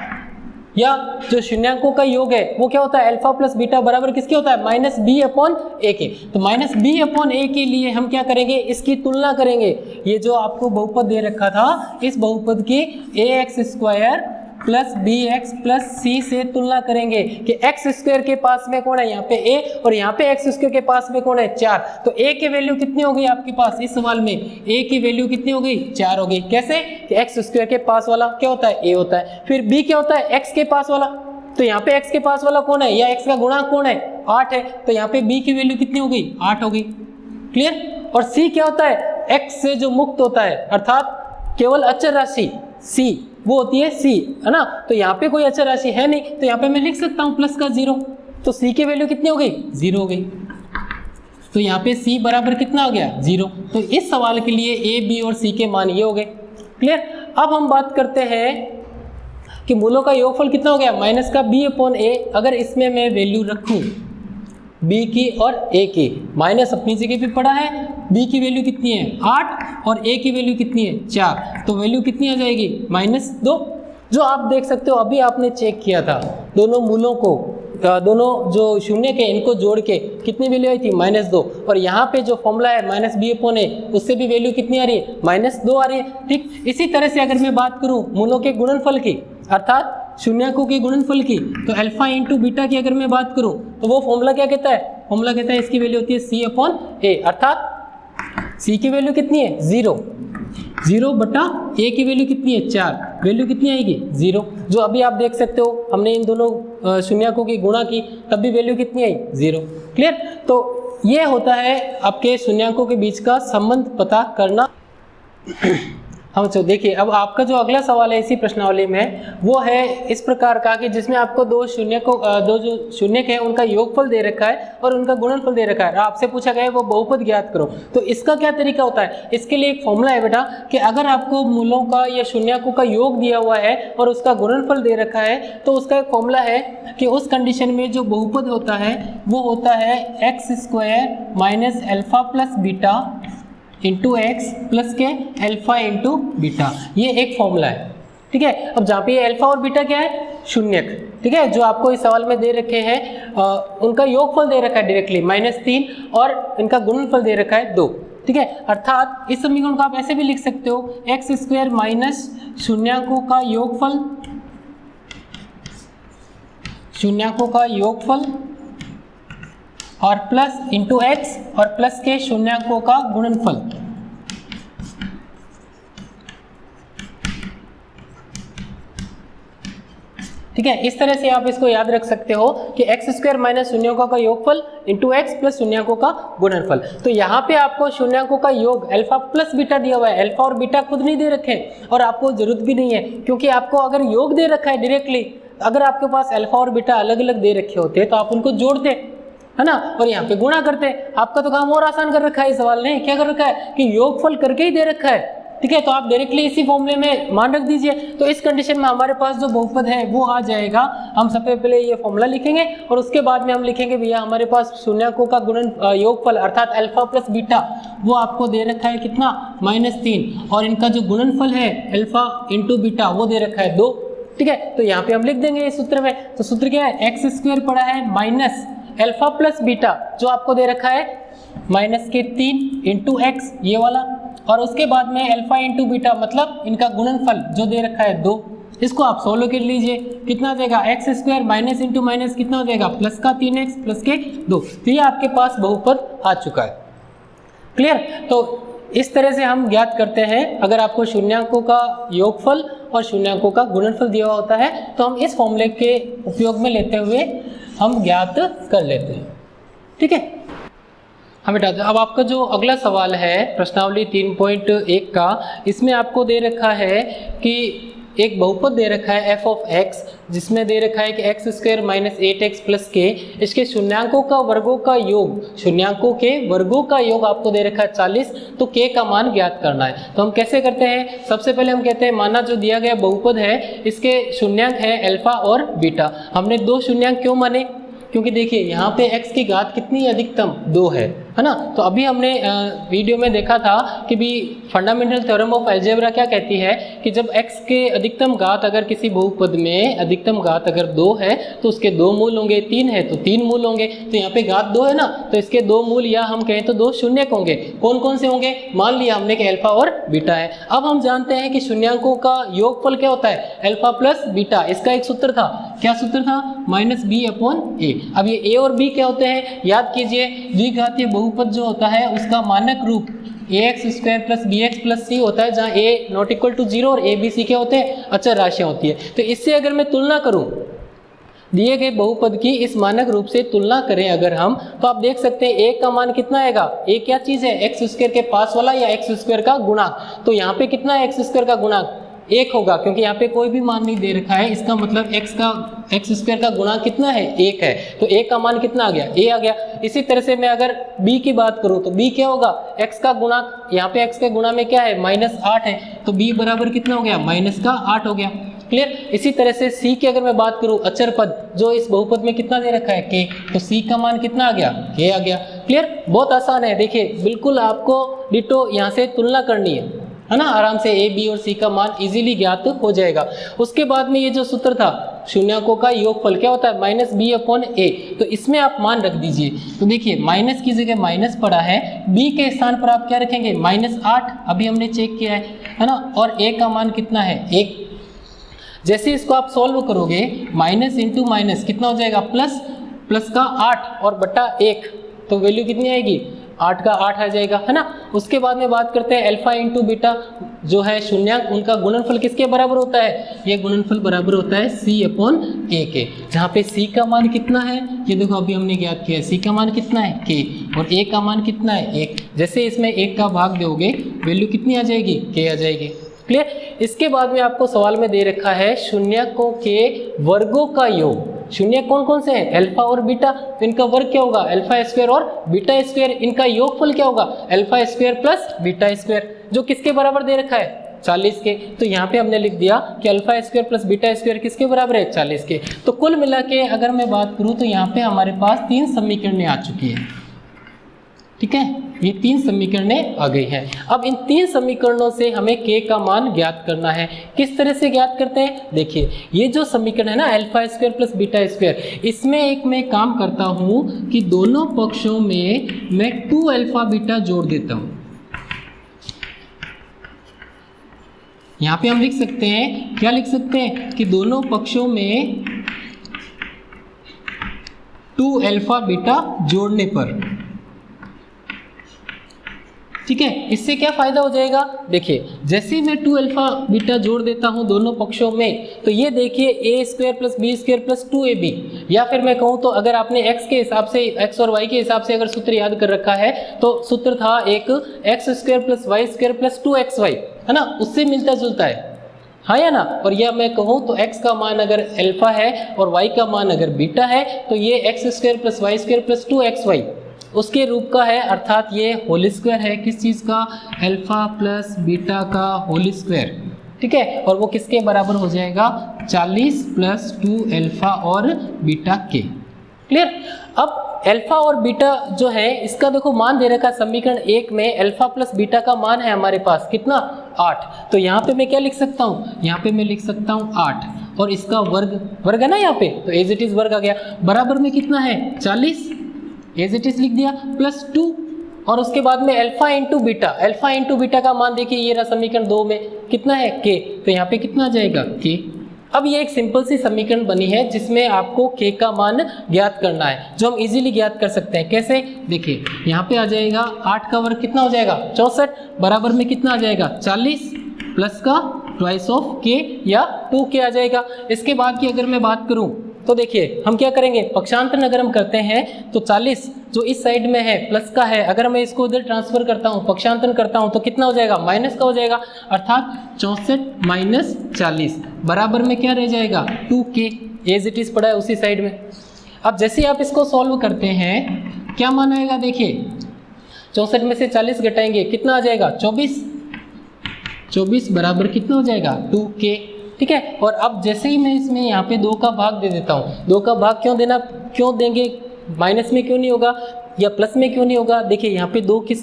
या जो शून्यांकों का योग है वो क्या होता है, अल्फा प्लस बीटा बराबर किसके होता है -b/a के। तो -b/a के लिए हम क्या करेंगे, इसकी तुलना करेंगे। ये जो आपको बहुपद दे रखा था, इस बहुपद की ax² + bx + c से तुलना करेंगे कि x² के पास में कौन है, यहाँ पे a, और यहाँ पे x² के पास में कौन है 4। तो a की वैल्यू कितनी हो गई आपके पास इस सवाल में, a की वैल्यू कितनी हो गई 4 हो गई। कैसे कि x² के पास वाला क्या होता है a होता है, फिर b क्या होता है x के पास वाला, तो यहाँ पे x के पास वाला कौन है या x का गुणांक कौन है 8 है, तो यहाँ पे b की वैल्यू कितनी हो गई 8 हो गई। क्लियर। और c क्या होता है, x से जो मुक्त होता है अर्थात केवल अचर राशि c, वो होती है c, है ना। तो यहाँ पे कोई अचर राशि है नहीं, तो यहाँ पे मैं लिख सकता हूँ प्लस का 0, तो c की वैल्यू कितनी हो गई 0 हो गई। तो यहाँ पे c बराबर कितना हो गया 0। तो इस सवाल के लिए a, b और c के मान ये हो गए। क्लियर। अब हम बात करते हैं कि मूलों का योगफल कितना हो गया -b/a। अगर इसमें मैं वैल्यू रखूँ b की और a की, माइनस अपनी जगह पे पड़ा है, b की वैल्यू कितनी है 8 और a की वैल्यू कितनी है 4, तो वैल्यू कितनी आ जाएगी -2। जो आप देख सकते हो अभी आपने चेक किया था, दोनों मूलों को, दोनों जो शून्य के इनको जोड़ के कितनी वैल्यू आई थी -2, और यहाँ पे जो फॉर्मूला है -b/a उससे भी वैल्यू कितनी आ रही है -2 आ रही है। ठीक, इसी तरह से अगर मैं बात करूँ मूलों के गुणनफल की अर्थात शून्यकों के गुणनफल की, तो अल्फा × बीटा की अगर मैं बात करूं तो वो फॉर्मूला क्या कहता है, फॉर्मूला कहता है इसकी वैल्यू होती है c/a, अर्थात c की वैल्यू कितनी है 0, 0/a की वैल्यू कितनी है 4, वैल्यू कितनी आएगी 0। जो अभी आप देख सकते हो हमने इन दोनों शून्यकों की गुणा की तब भी वैल्यू कितनी आई 0। क्लियर। तो ये होता है आपके शून्यकों के बीच का संबंध पता करना। हम तो देखिए अब आपका जो अगला सवाल है इसी प्रश्नावली में, वो है इस प्रकार का कि जिसमें आपको दो जो शून्यक है उनका योगफल दे रखा है और उनका गुणनफल दे रखा है, आपसे पूछा गया है वो बहुपद ज्ञात करो। तो इसका क्या तरीका होता है, इसके लिए एक फॉर्मूला है बेटा कि अगर आपको मूलों का या शून्यकों का योग दिया हुआ है और उसका गुणनफल दे रखा है, तो उसका एक फॉर्मूला है कि उस कंडीशन में जो बहुपद होता है वो होता है x² - alpha plus beta x plus के अल्फा × बीटा, ये एक फॉर्मूला है। ठीक है। अब जहाँ पे ये अल्फा और बीटा क्या है शून्यक, ठीक है, जो आपको इस सवाल में दे रखे हैं उनका योगफल दे रखा है डायरेक्टली -3 और इनका गुणनफल दे रखा है 2। ठीक है, अर्थात इस समीकरण को आप ऐसे भी लिख सकते हो x² - शून्यकों का योगफल, शून्यकों का योगफल और प्लस इंटू x और प्लस के शून्यकों का गुणनफल। ठीक है, इस तरह से आप इसको याद रख सकते हो कि x² - शून्यकों का योगफल इंटू x प्लस शून्यकों का गुणनफल। तो यहाँ पे आपको शून्यकों का योग अल्फा प्लस बीटा दिया हुआ है, अल्फा और बीटा खुद नहीं दे रखे और आपको जरूरत भी नहीं है, क्योंकि आपको अगर योग दे रखा है डायरेक्टली, अगर आपके पास अल्फा और बीटा अलग अलग दे रखे होते तो आप उनको जोड़ते, है ना, और यहाँ पे गुणा करते। आपका तो काम और आसान कर रखा है इस सवाल ने, क्या कर रखा है कि योगफल करके ही दे रखा है, ठीक है, तो आप डायरेक्टली इसी फॉर्मूले में मान रख दीजिए। तो इस कंडीशन में हमारे पास जो बहुपद है वो आ जाएगा। हम सबसे पहले ये फॉर्मूला लिखेंगे और उसके बाद में हम लिखेंगे भैया हमारे पास शून्यकों का गुणन योगफल अर्थात अल्फा प्लस बीटा वो आपको दे रखा है कितना -3 और इनका जो गुणनफल है अल्फा इंटू बीटा वो दे रखा है 2। ठीक है, तो यहाँ पे हम लिख देंगे इस सूत्र में। तो सूत्र क्या है, एक्स स्क्वायर पड़ा है माइनस अल्फा प्लस बीटा जो आपको दे रखा है -3 इंटू एक्स ये वाला, और उसके बाद में अल्फा इंटू बीटा मतलब इनका गुणनफल जो दे रखा है 2। इसको आप सोल्व कर लीजिए, कितना देगा x square minus into minus कितना देगा प्लस का 3x प्लस के 2। तो ये आपके पास बहुपद आ चुका है। क्लियर? तो इस तरह से हम ज्ञात करते हैं। अगर आपको शून्यकों का योगफल और शून्यकों का गुणनफल दिया होता है तो हम इस फॉर्मूले के उपयोग में लेते हुए हम ज्ञात कर लेते हैं। ठीक है, हम बेटा अब आपका जो अगला सवाल है प्रश्नावली 3.1 का, इसमें आपको दे रखा है कि एक बहुपद दे रखा है f ऑफ x जिसमें दे रखा है कि x square minus 8x plus के, इसके शून्यकों का वर्गों का योग, शून्यकों के वर्गों का योग आपको दे रखा है 40। तो k का मान ज्ञात करना है। तो हम कैसे करते हैं, सबसे पहले हम कहते हैं माना जो दिया गया बहुपद है इसके शून्यक है अल्फा और बीटा। हमने 2 शून्यक क्यों माने, क्योंकि देखिए यहाँ पे x की घात कितनी अधिकतम 2 है ना। तो अभी हमने वीडियो में देखा था कि भी फंडामेंटल थ्योरम ऑफ अलजेब्रा क्या कहती है कि जब x के अधिकतम घात अगर किसी बहुपद में अधिकतम घात अगर 2 है तो उसके 2 मूल होंगे, 3 है तो 3 मूल होंगे। तो यहाँ पे घात 2 है ना, तो इसके 2 मूल या हम कहें तो 2 शून्यक होंगे। कौन कौन से होंगे, मान लिया हमने कि अल्फा और बीटा है। अब हम जानते हैं कि शून्यकों का योगफल क्या होता है, अल्फा प्लस बीटा। इसका एक सूत्र था, क्या सूत्र था, -b/a। अब ये a और b क्या होते हैं, याद कीजिए द्विघातीय बहुपद जो होता है उसका मानक रूप ax square plus bx plus c होता है, जहाँ a नॉट इक्वल टू 0 और a b c क्या होते हैं, अचर राशियां होती है। तो इससे अगर मैं तुलना करूं, दिए गए बहुपद की इस मानक रूप से तुलना करें अगर हम, तो आप देख सकते हैं a का मान कितना आएगा, a क्या चीज है, एक्स स्क्वायर के पास वाला या एक्स स्क्वायर का गुणांक। तो यहाँ पे कितना है एक्स स्क्वायर का गुणांक, 1 होगा, क्योंकि यहाँ पे कोई भी मान नहीं दे रखा है। इसका मतलब एक्स स्क्वायर का गुणांक कितना है, 1 है। तो a का मान कितना आ गया, a आ गया। इसी तरह से मैं अगर b की बात करूं तो b क्या होगा, x का गुणांक, यहाँ पे x के गुणा में क्या है -8 है, तो b बराबर कितना हो गया, -8 हो गया। क्लियर? इसी तरह से c की अगर मैं बात करूं, अचर पद जो इस बहुपद में कितना दे रखा है k, तो c का मान कितना आ गया, k आ गया। क्लियर? बहुत आसान है, देखिए बिल्कुल आपको डिटो यहाँ से तुलना करनी है ना, आराम से a b और c का मान इजीली ज्ञात हो जाएगा। उसके बाद में ये जो सूत्र था शून्यकों का योगफल क्या होता है, -b/a। तो इसमें आप मान रख दीजिए। तो देखिए माइनस की जगह माइनस पड़ा है, b के स्थान पर आप क्या रखेंगे, -8, अभी हमने चेक किया है ना, और a का मान कितना है, 1। जैसे इसको आप सॉल्व करोगे, माइनस इंटू माइनस कितना हो जाएगा, प्लस का 8 और बटा 1, तो वैल्यू कितनी आएगी, 8 का 8 आ जाएगा, है ना। उसके बाद में बात करते हैं अल्फा इंटू बीटा जो है शून्यक, उनका गुणनफल किसके बराबर होता है, ये गुणनफल बराबर होता है c/a के, जहाँ पे c का मान कितना है, ये देखो अभी हमने ज्ञात किया है, c का मान कितना है k और a का मान कितना है 1। जैसे इसमें 1 का भाग दोगे वैल्यू कितनी आ जाएगी, k आ जाएगी। क्लियर? इसके बाद में आपको सवाल में दे रखा है शून्यकों के वर्गों का योग। शून्य कौन कौन से हैं, अल्फा और बीटा, तो इनका वर्ग क्या होगा, अल्फा स्क्वायर और बीटा स्क्वायर। इनका योगफल क्या होगा, alpha square plus beta square, जो किसके बराबर दे रखा है, 40 के। तो यहाँ पे हमने लिख दिया कि alpha square plus beta square किसके बराबर है, 40 के। तो कुल मिला के अगर मैं बात करूँ तो यहाँ पे हमारे पास 3 समीकरणें आ चुकी है। ठीक है, ये 3 समीकरणें आ गई हैं। अब इन 3 समीकरणों से हमें k का मान ज्ञात करना है। किस तरह से ज्ञात करते हैं, देखिए ये जो समीकरण है ना alpha square plus beta square, इसमें एक मैं काम करता हूं कि दोनों पक्षों में मैं 2 अल्फा बीटा जोड़ देता हूं। यहाँ पे हम लिख सकते हैं, क्या लिख सकते हैं कि दोनों पक्षों में 2 अल्फा बीटा जोड़ने पर, ठीक है, इससे क्या फायदा हो जाएगा, देखिए जैसे मैं 2 अल्फा बीटा जोड़ देता हूं दोनों पक्षों में, तो ये देखिए a square plus B square plus 2ab, या फिर मैं कहूं तो अगर आपने x के हिसाब से, x और y के हिसाब से अगर सूत्र याद कर रखा है तो सूत्र था एक X square plus Y square plus 2xy, है ना, उससे मिलता जुलता है, हाँ या ना। और यह मैं कहूँ तो x का मान अगर अल्फा है और y का मान अगर बीटा है तो ये X square plus Y square plus 2xy, उसके रूप का है, अर्थात ये होल स्क्वायर है किस चीज़ का, अल्फा प्लस बीटा का होल स्क्वायर, ठीक है। और वो किसके बराबर हो जाएगा, 40 प्लस 2 अल्फा और बीटा के। क्लियर। अब अल्फा और बीटा जो है इसका देखो मान दे रखा है समीकरण 1 में, अल्फा प्लस बीटा का मान है हमारे पास कितना, 8। तो यहाँ पे मैं क्या लिख सकता हूँ, यहाँ पे मैं लिख सकता हूँ 8 और इसका वर्ग है ना यहाँ पे, तो एज इट इज वर्ग आ गया, बराबर में कितना है 40, एज इट इज लिख दिया, प्लस 2 और उसके बाद में alpha into beta, alpha into beta का मान देखिए ये रहा समीकरण 2 में कितना है के, तो यहाँ पे कितना आ जाएगा के। अब ये एक सिंपल सी समीकरण बनी है जिसमें आपको के का मान ज्ञात करना है, जो हम इजीली ज्ञात कर सकते हैं। कैसे, देखिए यहाँ पे आ जाएगा 8 का वर्ग कितना हो जाएगा 64, बराबर में कितना आ जाएगा 40 प्लस का ट्वाइस ऑफ के या 2 के आ जाएगा। इसके बाद की अगर मैं बात करूँ तो देखिए हम क्या करेंगे, पक्षांतर अगर हम करते हैं तो 40 जो इस साइड में है प्लस का है, अगर मैं इसको उधर ट्रांसफर करता हूँ पक्षांतर करता हूँ तो कितना हो जाएगा, माइनस का हो जाएगा, अर्थात 64 माइनस 40 बराबर में क्या रह जाएगा 2 के, एज इट इज पड़ा है उसी साइड में। अब जैसे ही आप इसको सॉल्व करते हैं क्या मान आएगा, देखिए 64 में से 40 घटाएंगे कितना आ जाएगा 24 बराबर कितना हो जाएगा 2 के, ठीक है। और अब जैसे ही मैं इसमें यहाँ पे 2 का भाग दे देता हूँ, 2 का भाग क्यों देंगे, माइनस में क्यों नहीं होगा या प्लस में क्यों नहीं होगा, देखिए यहाँ पे 2 किस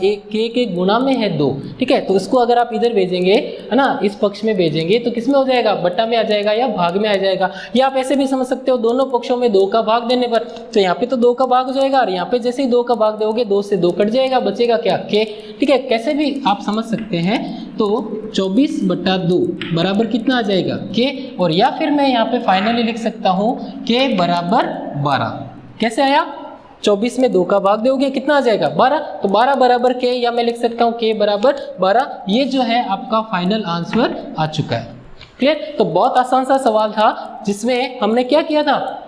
एक के गुणा में है 2, ठीक है। तो इसको अगर आप इधर भेजेंगे है ना, इस पक्ष में भेजेंगे तो किस में हो जाएगा, बट्टा में आ जाएगा या भाग में आ जाएगा, या आप ऐसे भी समझ सकते हो दोनों पक्षों में 2 का भाग देने पर, तो यहाँ पे तो 2 का भाग हो जाएगा और यहाँ पे जैसे ही 2 का भाग दोगे 2 से 2 कट जाएगा, बचेगा क्या के, ठीक है। कैसे भी आप समझ सकते हैं, तो 24/2 बराबर कितना आ जाएगा के, और या फिर मैं यहाँ पे फाइनली लिख सकता हूँ के बराबर 12। कैसे आया, 24 में 2 का भाग दोगे कितना आ जाएगा 12, तो 12 बराबर के, या मैं लिख सकता हूँ के बराबर 12। ये जो है आपका फाइनल आंसर आ चुका है। क्लियर। तो बहुत आसान सा सवाल था जिसमें हमने क्या किया था,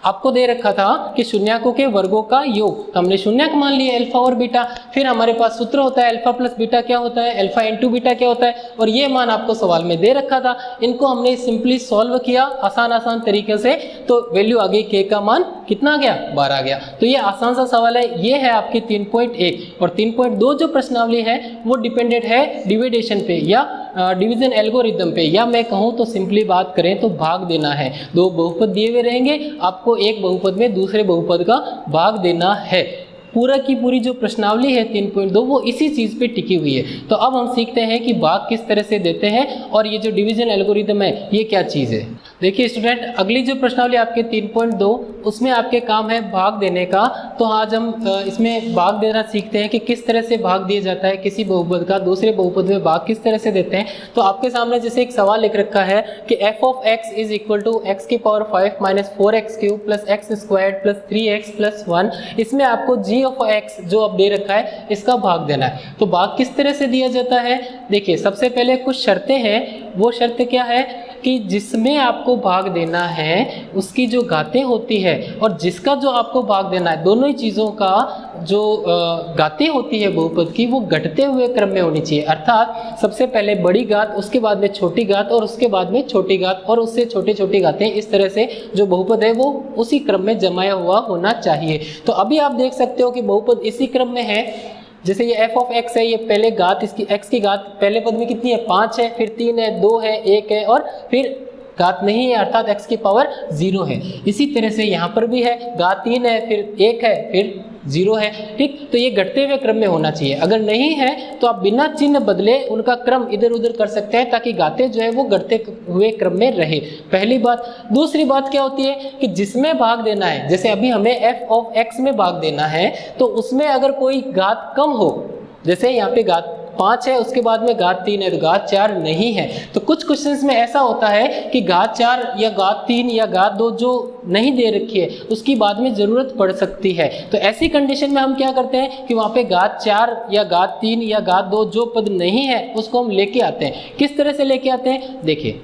आपको दे रखा था कि शून्यकों के वर्गों का योग, तो हमने शून्यक मान लिए अल्फा और बीटा, फिर हमारे पास सूत्र होता है अल्फा प्लस बीटा क्या होता है, अल्फा इंटू बीटा क्या होता है, और ये मान आपको सवाल में दे रखा था। इनको हमने सिंपली सॉल्व किया आसान तरीके से, तो वैल्यू आ गई के का मान कितना आ गया 12 आ गया। तो ये आसान सा सवाल है। ये है आपके 3.1 और 3.2 जो प्रश्नावली है वो डिपेंडेंट है डिविडेशन पे या डिवीजन एल्गोरिदम पे, या मैं कहूँ तो सिंपली बात करें तो भाग देना है। 2 बहुपद दिए हुए रहेंगे, आपको एक बहुपद में दूसरे बहुपद का भाग देना है। पूरा की पूरी जो प्रश्नावली है 3.2 वो इसी चीज़ पे टिकी हुई है। तो अब हम सीखते हैं कि भाग किस तरह से देते हैं और ये जो डिवीजन एल्गोरिदम है ये क्या चीज़ है। देखिए स्टूडेंट, अगली जो प्रश्नावली आपके 3.2 उसमें आपके काम है भाग देने का। तो आज हम इसमें भाग देना सीखते हैं कि किस तरह से भाग दिया जाता है, किसी बहुपद का दूसरे बहुपद में भाग किस तरह से देते हैं। तो आपके सामने जैसे एक सवाल लिख रखा है कि f of x is equal to x की power 5 minus 4x cube plus x squared plus 3x plus 1, इसमें आपको g ऑफ x जो अब दे रखा है इसका भाग देना है। तो भाग किस तरह से दिया जाता है, देखिए सबसे पहले कुछ शर्तें हैं। वो शर्त क्या है कि जिसमें आपको भाग देना है उसकी जो घातें होती है और जिसका जो आपको भाग देना है, दोनों ही चीज़ों का जो घातें होती है बहुपद की वो घटते हुए क्रम में होनी चाहिए। अर्थात सबसे पहले बड़ी घात, उसके बाद में छोटी घात और उसके बाद में छोटी घात और उससे छोटी छोटी घातें, इस तरह से जो बहुपद है वो उसी क्रम में जमाया हुआ होना चाहिए। तो अभी आप देख सकते हो कि बहुपद इसी क्रम में है। जैसे ये f ऑफ x है, ये पहले घात इसकी x की घात पहले पद में कितनी है 5 है, फिर 3 है, 2 है, 1 है और फिर घात नहीं है अर्थात x की पावर 0 है। इसी तरह से यहाँ पर भी है, घात 3 है, फिर 1 है, फिर 0 है। ठीक, तो ये घटते हुए क्रम में होना चाहिए। अगर नहीं है तो आप बिना चिन्ह बदले उनका क्रम इधर उधर कर सकते हैं ताकि घातें जो है वो घटते हुए क्रम में रहे। पहली बात। दूसरी बात क्या होती है कि जिसमें भाग देना है, जैसे अभी हमें f ऑफ x में भाग देना है तो उसमें अगर कोई घात कम हो, जैसे यहाँ पे घात 5 है, उसके बाद में घात 3 है तो घात 4 नहीं है। तो कुछ क्वेश्चंस में ऐसा होता है कि घात 4 या घात 3 या घात 2 जो नहीं दे रखी है उसकी बाद में ज़रूरत पड़ सकती है। तो ऐसी कंडीशन में हम क्या करते हैं कि वहाँ पे घात 4 या घात 3 या घात 2 जो पद नहीं है उसको हम लेके आते हैं। किस तरह से लेके आते हैं, देखिए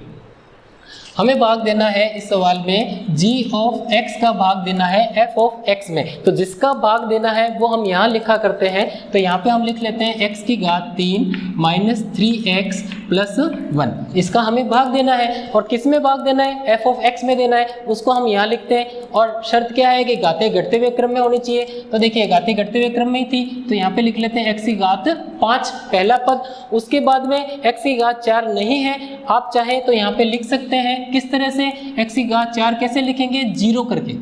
हमें भाग देना है इस सवाल में g ऑफ x का भाग देना है f ऑफ x में। तो जिसका भाग देना है वो हम यहाँ लिखा करते हैं। तो यहाँ पे हम लिख लेते हैं x की घात 3 माइनस 3x प्लस 1, इसका हमें भाग देना है। और किस में भाग देना है? f ऑफ x में देना है, उसको हम यहाँ लिखते हैं। और शर्त क्या है कि घातें घटते हुए क्रम में होनी चाहिए। तो देखिए घातें घटते हुए क्रम में ही थी, तो यहाँ पे लिख लेते हैं x की घात 5 पहला पद। उसके बाद में x की घात 4 नहीं है, आप चाहें तो यहाँ पे लिख सकते हैं। किस तरह से? x की घात 4 कैसे लिखेंगे? 0 करके,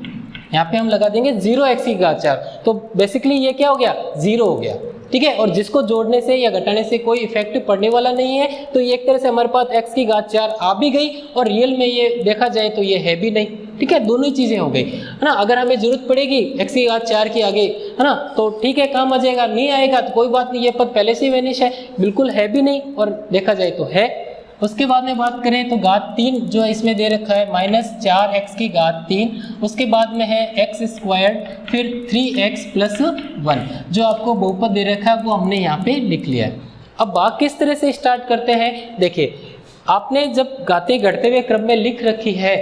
यहाँ पे हम लगा देंगे 0 x की घात 4। तो बेसिकली ये क्या हो गया? 0 हो गया, ठीक है। और जिसको जोड़ने से या घटाने से कोई इफेक्ट पड़ने वाला नहीं है, तो ये एक तरह से हमारे पास x की घात 4 आ भी गई और रियल में ये देखा जाए तो ये है भी नहीं, ठीक है। दोनों ही चीज़ें हो गई, है ना। अगर हमें जरूरत पड़ेगी x की घात 4 की आगे, है ना, तो ठीक है काम आ जाएगा, नहीं आएगा तो कोई बात नहीं, ये पद पहले से ही वेनिश है, बिल्कुल है भी नहीं और देखा जाए तो है। उसके बाद में बात करें तो घात 3 जो इसमें दे रखा है माइनस 4x की घात 3, उसके बाद में है x स्क्वायर्ड, फिर 3x प्लस 1, जो आपको बहुपद दे रखा है वो हमने यहाँ पे लिख लिया है। अब बात किस तरह से स्टार्ट करते हैं? देखिए आपने जब घातें घटते हुए क्रम में लिख रखी है,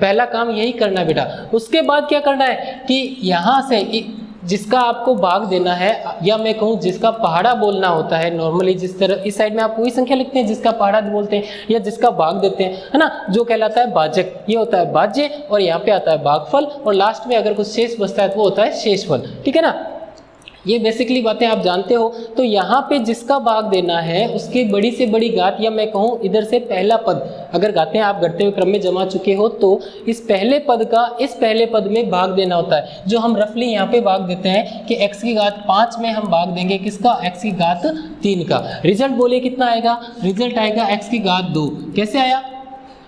पहला काम यही करना है बेटा। उसके बाद क्या करना है कि यहाँ से जिसका आपको भाग देना है, या मैं कहूँ जिसका पहाड़ा बोलना होता है, नॉर्मली जिस तरह इस साइड में आप वही संख्या लिखते हैं जिसका पहाड़ा बोलते हैं या जिसका भाग देते हैं, है ना, जो कहलाता है भाजक। ये होता है भाज्य और यहाँ पे आता है भागफल, और लास्ट में अगर कुछ शेष बचता है तो वो होता है शेषफल, ठीक है ना। ये बेसिकली बातें आप जानते हो। तो यहाँ पे जिसका भाग देना है उसकी बड़ी से बड़ी घात, या मैं कहूँ इधर से पहला पद, अगर घातें आप घटते हुए क्रम में जमा चुके हो तो इस पहले पद का इस पहले पद में भाग देना होता है, जो हम रफली यहाँ पे भाग देते हैं कि x की घात 5 में हम भाग देंगे किसका? x की घात 3 का। रिजल्ट बोलिए कितना आएगा? रिजल्ट आएगा x की घात 2। कैसे आया?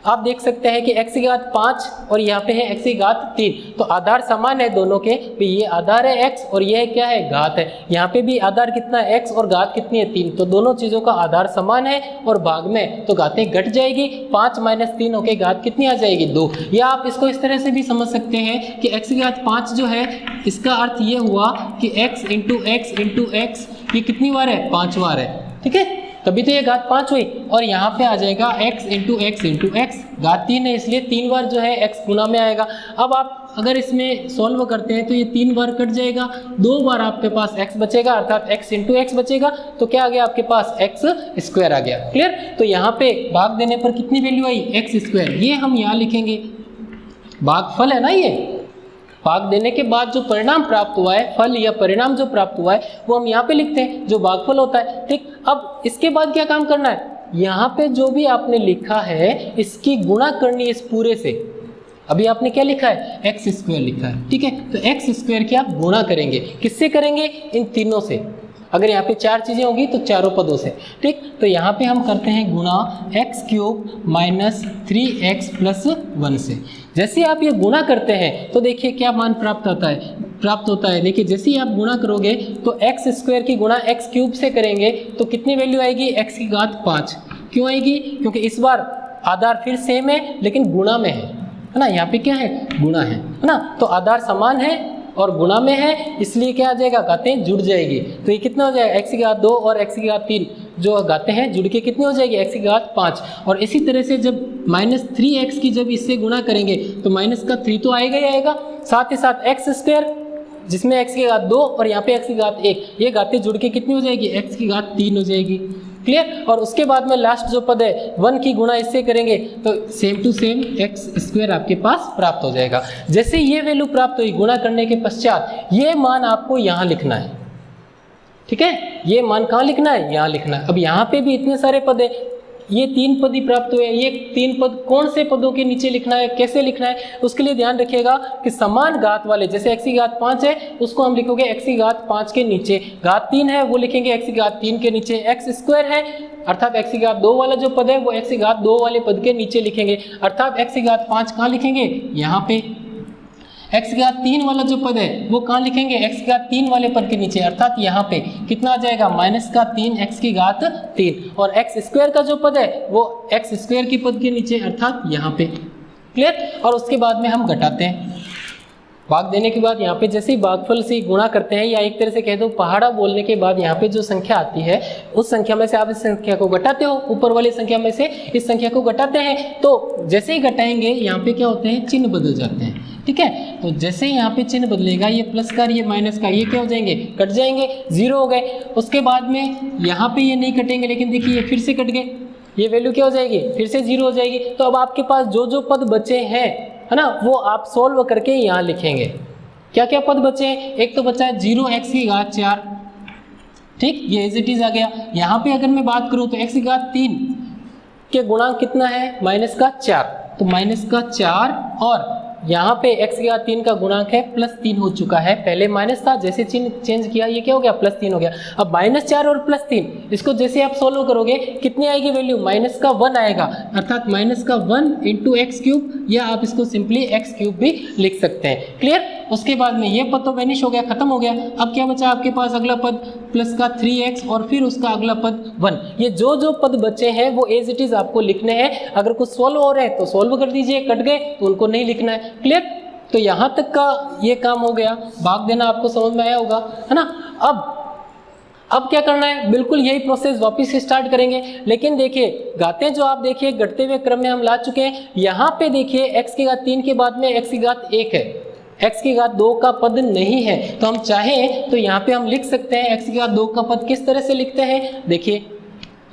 आप देख सकते हैं कि x की घात 5 और यहाँ पे है x की घात 3, तो आधार समान है दोनों के। तो ये आधार है x और ये क्या है? घात है। यहाँ पे भी आधार कितना है? x और घात कितनी है? 3। तो दोनों चीज़ों का आधार समान है और भाग में तो घातें घट जाएगी। 5 माइनस 3 होके घात कितनी आ जाएगी? 2। या आप इसको इस तरह से भी समझ सकते हैं कि x की घात 5 जो है, इसका अर्थ ये हुआ कि x इंटू एक्स ये कितनी बार है? 5 बार है, ठीक है। तभी तो ये घात 5 हुई। और यहाँ पे आ जाएगा x इंटू एक्स, घात 3 है इसलिए 3 बार जो है x गुना में आएगा। अब आप अगर इसमें सॉल्व करते हैं तो ये 3 बार कट जाएगा, 2 बार आपके पास x बचेगा, अर्थात x इंटू एक्स बचेगा। तो क्या आ गया आपके पास? x स्क्वायर आ गया। क्लियर? तो यहाँ पे भाग देने पर कितनी वैल्यू आई? x square. ये हम यहाँ लिखेंगे, भागफल है ना, ये भाग देने के बाद जो परिणाम प्राप्त हुआ है, फल या परिणाम जो प्राप्त हुआ है वो हम यहाँ पे लिखते हैं, जो भागफल होता है, ठीक। अब इसके बाद क्या काम करना है? यहाँ पे जो भी आपने लिखा है इसकी गुणा करनी है इस पूरे से। अभी आपने क्या लिखा है? एक्स स्क्वायर लिखा है, ठीक है। तो एक्स स्क्वायर की आप गुणा करेंगे, किससे करेंगे? इन तीनों से। अगर यहाँ पे 4 चीज़ें होंगी तो चारों पदों से, ठीक। तो यहाँ पे हम करते हैं गुणा x cube minus 3x plus 1 से। जैसे आप ये गुणा करते हैं तो देखिए क्या मान प्राप्त होता है। देखिए जैसे ही आप गुणा करोगे तो एक्स स्क्वायर की गुणा एक्स क्यूब से करेंगे तो कितनी वैल्यू आएगी? x की घात 5। क्यों आएगी? क्योंकि इस बार आधार फिर सेम है लेकिन गुणा में है ना। यहाँ पे क्या है? गुणा है ना। तो आधार समान है और गुणा में है, इसलिए क्या आ जाएगा? घातें जुड़ जाएगी। तो ये कितना हो जाएगा? x की घात 2 और x की घात 3 जो घातें हैं जुड़ के कितनी हो जाएगी? x की घात 5। और इसी तरह से जब माइनस 3x की जब इससे गुणा करेंगे तो माइनस का 3 तो आएगा ही आएगा, साथ ही साथ एक्स स्क्वायर जिसमें x की घात 2 और यहाँ पे x की घात 1, ये घातें जुड़ के कितनी हो जाएगी? x की घात 3 हो जाएगी। क्लियर? और उसके बाद में लास्ट जो पद है 1 की गुणा इससे करेंगे तो same to same X square आपके पास प्राप्त हो जाएगा। जैसे ये वैल्यू प्राप्त हुई गुणा करने के पश्चात ये मान आपको यहाँ लिखना है, ठीक है। ये मान कहाँ लिखना है? यहाँ लिखना है। अब यहाँ पे भी इतने सारे पद है, ये 3 पद ही प्राप्त हुए हैं। ये 3 पद कौन से पदों के नीचे लिखना है, कैसे लिखना है, उसके लिए ध्यान रखिएगा कि समान घात वाले, जैसे x की घात 5 है उसको हम लिखोगे x की घात 5 के नीचे, घात 3 है वो लिखेंगे x की घात 3 के नीचे, x स्क्वायर है अर्थात x की घात 2 वाला जो पद है वो x की घात 2 वाले पद के नीचे लिखेंगे, अर्थात x की घात 5 कहाँ लिखेंगे? यहाँ पे। x की घात 3 वाला जो पद है वो कहाँ लिखेंगे? x की घात 3 वाले पद के नीचे, अर्थात यहाँ पे कितना आ जाएगा? माइनस का 3 x की घात 3। और x स्क्वायर का जो पद है वो x स्क्वायर की पद के नीचे, अर्थात यहाँ पे। क्लियर? और उसके बाद में हम घटाते हैं। भाग देने के बाद यहाँ पे जैसे ही भागफल से गुणा करते हैं, या एक तरह से कह दो पहाड़ा बोलने के बाद यहाँ पे जो संख्या आती है उस संख्या में से आप इस संख्या को घटाते हो, ऊपर वाली संख्या में से इस संख्या को घटाते हैं। तो जैसे ही घटाएंगे यहाँ पे क्या होते हैं, चिन्ह बदल जाते हैं। ठीक है, तो जैसे ही यहाँ पे चिन्ह बदलेगा, ये प्लस का ये माइनस का, ये क्या हो जाएंगे, कट जाएंगे, जीरो हो गए। उसके बाद में यहाँ पे ये नहीं कटेंगे, लेकिन देखिए ये फिर से कट गए, ये वैल्यू क्या हो जाएगी, फिर से जीरो हो जाएगी। तो अब आपके पास जो जो पद बचे हैं, है ना, वो आप सोल्व करके यहाँ लिखेंगे। क्या क्या पद बचे हैं, एक तो बचा है 0x की घात 4, ठीक, ये एज इट इज आ गया। यहाँ पे अगर मैं बात करूँ तो x की घात 3 के गुणांक कितना है, माइनस का 4, तो माइनस का 4, और यहाँ पे x की घात 3 का गुणांक है +3 हो चुका है, पहले माइनस था, जैसे चिन्ह चेंज किया ये क्या हो गया, +3 हो गया। अब -4 और +3 इसको जैसे आप सोल्व करोगे कितनी आएगी वैल्यू, माइनस का 1 आएगा, अर्थात माइनस का 1 × x³, या आप इसको सिंपली x³ भी लिख सकते हैं। क्लियर। उसके बाद में ये पद तो वैनिश हो गया, खत्म हो गया। अब क्या बचा आपके पास, अगला पद प्लस का 3x और फिर उसका अगला पद 1। ये जो जो पद बचे हैं वो एज इट इज आपको लिखने हैं। अगर कुछ सोल्व हो रहे हैं तो सोल्व कर दीजिए, कट गए तो उनको नहीं लिखना है। क्लियर। तो यहाँ तक का ये काम हो गया, भाग देना आपको समझ में आया होगा, है ना। अब क्या करना है, बिल्कुल यही प्रोसेस वापस से स्टार्ट करेंगे। लेकिन देखिए घातें जो आप देखिए घटते हुए क्रम में हम ला चुके हैं। यहाँ पे देखिए x की घात 3 के बाद में x की घात 1 है, x की घात 2 का पद नहीं है। तो हम चाहें तो यहाँ पे हम लिख सकते हैं x की घात 2 का पद किस तरह से लिखते हैं, देखिए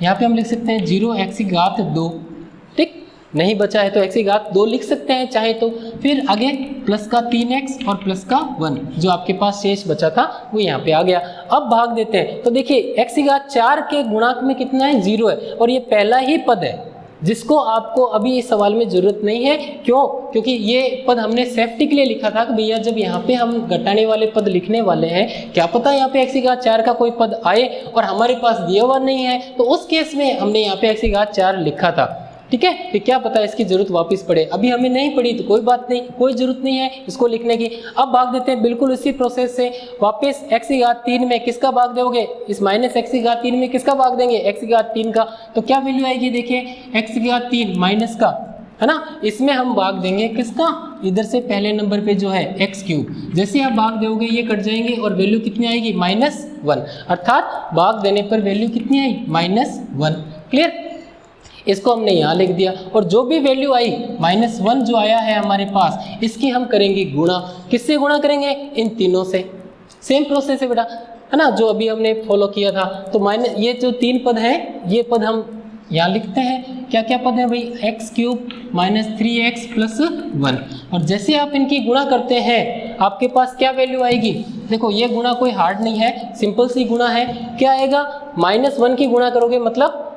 यहाँ पे हम लिख सकते हैं 0x की घात 2, ठीक, नहीं बचा है तो x की घात 2 लिख सकते हैं चाहे तो। फिर आगे प्लस का 3x और प्लस का 1, जो आपके पास शेष बचा था वो यहाँ पे आ गया। अब भाग देते हैं तो देखिए x की घात 4 के गुणांक में कितना है, 0 है, और ये पहला ही पद है जिसको आपको अभी इस सवाल में जरूरत नहीं है। क्यों, क्योंकि ये पद हमने सेफ्टी के लिए लिखा था कि भैया जब यहाँ पे हम घटाने वाले पद लिखने वाले हैं, क्या पता यहाँ पे x की घात 4 का कोई पद आए और हमारे पास दिया हुआ नहीं है, तो उस केस में हमने यहाँ पे x की घात 4 लिखा था। ठीक है, फिर क्या पता इसकी जरूरत वापस पड़े, अभी हमें नहीं पड़ी तो कोई बात नहीं, कोई जरूरत नहीं है इसको लिखने की। अब भाग देते हैं बिल्कुल इसी प्रोसेस से वापस। x की घात 3 में किसका भाग दोगे, इस माइनस x की घात 3 में किसका भाग देंगे, x की घात 3 का। तो क्या वैल्यू आएगी, देखिए x की घात 3 माइनस का, है ना, इसमें हम भाग देंगे किसका, इधर से पहले नंबर पे जो है x³। जैसे आप भाग दोगे ये कट जाएंगे और वैल्यू कितनी आएगी, -1, अर्थात भाग देने पर वैल्यू कितनी आई, -1। क्लियर। इसको हमने यहाँ लिख दिया, और जो भी वैल्यू आई -1 जो आया है हमारे पास, इसकी हम करेंगे गुणा। किससे गुणा करेंगे, इन तीनों से। सेम प्रोसेस है बेटा, है ना, जो अभी हमने फॉलो किया था। तो माइनस ये जो 3 पद हैं, ये पद हम यहाँ लिखते हैं। क्या क्या पद है भाई, x³ - 3x + 1, और जैसे आप इनकी गुणा करते हैं आपके पास क्या वैल्यू आएगी, देखो ये गुणा कोई हार्ड नहीं है, सिंपल सी गुणा है। क्या आएगा, -1 की गुणा करोगे, मतलब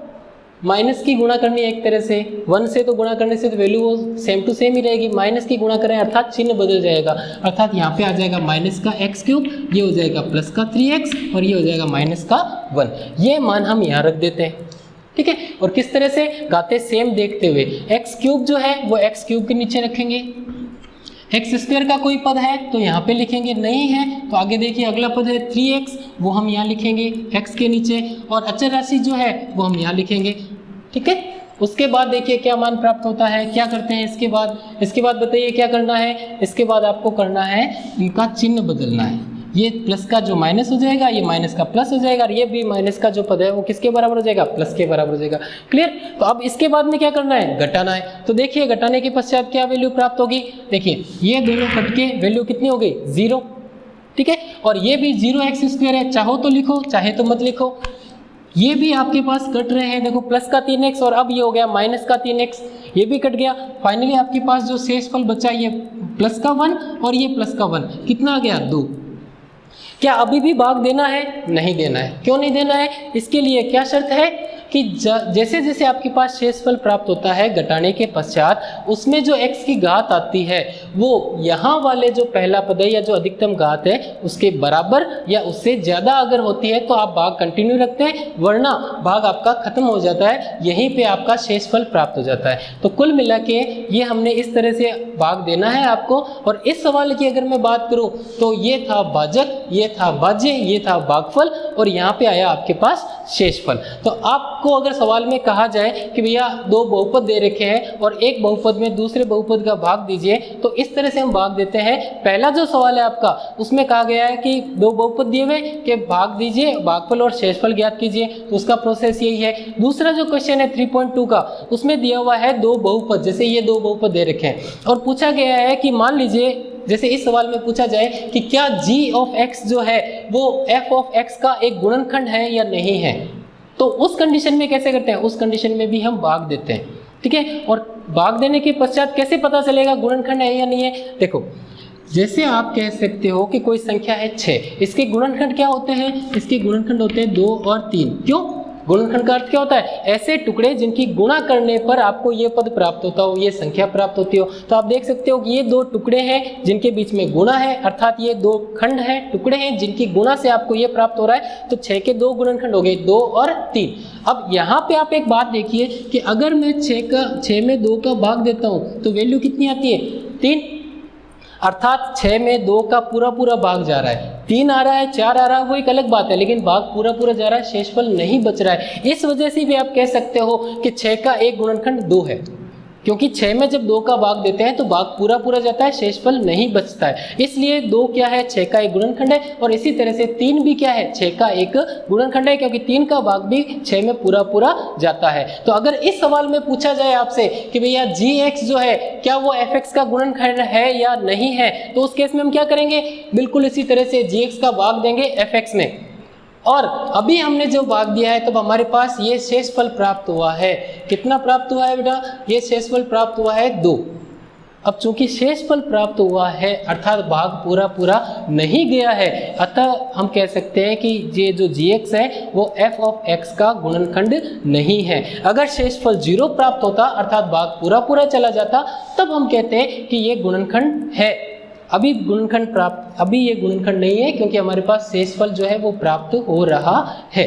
माइनस की गुणा करनी है एक तरह से, 1 से तो गुणा करने से तो वैल्यू वो सेम टू सेम ही रहेगी, माइनस की गुणा करें अर्थात चिन्ह बदल जाएगा, अर्थात यहाँ पे आ जाएगा माइनस का x³, ये हो जाएगा प्लस का 3x, और ये हो जाएगा माइनस का 1। ये मान हम यहाँ रख देते हैं। ठीक है, और किस तरह से गाते सेम देखते हुए, x³ जो है वो x³ के नीचे रखेंगे, x² का कोई पद है तो यहाँ पे लिखेंगे, नहीं है तो आगे देखिए अगला पद है 3x, वो हम यहाँ लिखेंगे x के नीचे, और अचर राशि जो है वो हम यहाँ लिखेंगे। ठीक है, उसके बाद देखिए क्या मान प्राप्त होता है, क्या करते हैं इसके बाद बताइए क्या करना है। इसके बाद आपको करना है इनका चिन्ह बदलना है, ये प्लस का जो माइनस हो जाएगा ये माइनस का प्लस हो जाएगा, और ये भी माइनस का जो पद है वो किसके बराबर हो जाएगा, प्लस के बराबर हो जाएगा। क्लियर। तो अब इसके बाद में क्या करना है, घटाना है। तो देखिए घटाने के पश्चात क्या वैल्यू प्राप्त होगी, देखिए ये दोनों कट के वैल्यू कितनी हो गई, 0। ठीक है, और ये भी 0x² है, चाहो तो लिखो चाहे तो मत लिखो। ये भी आपके पास कट रहे हैं, देखो प्लस का 3x और अब ये हो गया माइनस का 3x, ये भी कट गया। फाइनली आपके पास जो शेषफल बचा ये प्लस का 1 और ये प्लस का 1, कितना आ गया, 2। क्या अभी भी भाग देना है, नहीं देना है। क्यों नहीं देना है, इसके लिए क्या शर्त है कि जैसे जैसे आपके पास शेषफल प्राप्त होता है घटाने के पश्चात, उसमें जो x की घात आती है वो यहाँ वाले जो पहला पद है या जो अधिकतम घात है उसके बराबर या उससे ज़्यादा अगर होती है तो आप भाग कंटिन्यू रखते हैं, वरना भाग आपका खत्म हो जाता है, यहीं पे आपका शेषफल प्राप्त हो जाता है। तो कुल मिला के ये हमने इस तरह से भाग देना है आपको। और इस सवाल की अगर मैं बात करूँ तो ये था भाजक, ये था भाज्य, ये था भागफल, और यहाँ पे आया आपके पास शेषफल। तो आपको अगर सवाल में कहा जाए कि भैया दो बहुपद दे रखे हैं और एक बहुपद में दूसरे बहुपद का भाग दीजिए, तो इस तरह से हम भाग देते हैं। पहला जो सवाल है आपका उसमें कहा गया है कि दो बहुपद दिए हुए कि भाग दीजिए, भागफल और शेषफल ज्ञात कीजिए, तो उसका प्रोसेस यही है। दूसरा जो क्वेश्चन है 3.2 का, उसमें दिया हुआ है दो बहुपद, जैसे ये दो बहुपद दे रखे हैं और पूछा गया है कि मान लीजिए जैसे इस सवाल में पूछा जाए कि क्या g ऑफ x जो है वो f ऑफ x का एक गुणनखंड है या नहीं है, तो उस कंडीशन में कैसे करते हैं, उस कंडीशन में भी हम भाग देते हैं, ठीक है। और भाग देने के पश्चात कैसे पता चलेगा गुणनखंड है या नहीं है, देखो जैसे आप कह सकते हो कि कोई संख्या है 6, इसके गुणनखंड क्या होते हैं, इसके गुणनखंड होते हैं 2 और 3। क्यों, गुणनखंड का अर्थ क्या होता है, ऐसे टुकड़े जिनकी गुणा करने पर आपको ये पद प्राप्त होता हो, ये संख्या प्राप्त होती हो। तो आप देख सकते हो कि ये दो टुकड़े हैं जिनके बीच में गुणा है, अर्थात ये दो खंड हैं, टुकड़े हैं जिनकी गुणा से आपको ये प्राप्त हो रहा है। तो 6 के दो गुणनखंड हो गए 2 और 3। अब यहाँ पे आप एक बात देखिए कि अगर मैं 6 में 2 का भाग देता हूँ तो वैल्यू कितनी आती है, 3, अर्थात 6 में 2 का पूरा पूरा भाग जा रहा है। 3 आ रहा है, 4 आ रहा है, वो एक अलग बात है, लेकिन भाग पूरा पूरा जा रहा है, शेषफल नहीं बच रहा है। इस वजह से भी आप कह सकते हो कि 6 का एक गुणनखंड 2 है, क्योंकि 6 में जब 2 का भाग देते हैं तो भाग पूरा पूरा जाता है, शेषफल नहीं बचता है। इसलिए 2 क्या है, 6 का एक गुणनखंड है। और इसी तरह से 3 भी क्या है, 6 का एक गुणनखंड है, क्योंकि 3 का भाग भी 6 में पूरा पूरा जाता है। तो अगर इस सवाल में पूछा जाए आपसे कि भैया gx जो है क्या वो fx का गुणनखंड है या नहीं है, तो उस केस में हम क्या करेंगे, बिल्कुल इसी तरह से gx का भाग देंगे fx में। और अभी हमने जो भाग दिया है तब हमारे पास ये शेषफल प्राप्त हुआ है। कितना प्राप्त हुआ है बेटा, ये शेषफल प्राप्त हुआ है 2। अब चूंकि शेषफल प्राप्त हुआ है अर्थात भाग पूरा पूरा नहीं गया है, अतः हम कह सकते हैं कि ये जो gx है वो f ऑफ x का गुणनखंड नहीं है। अगर शेषफल 0 प्राप्त होता अर्थात भाग पूरा पूरा चला जाता, तब हम कहते हैं कि ये गुणनखंड है। अभी ये गुणनखंड नहीं है, क्योंकि हमारे पास शेषफल जो है वो प्राप्त हो रहा है।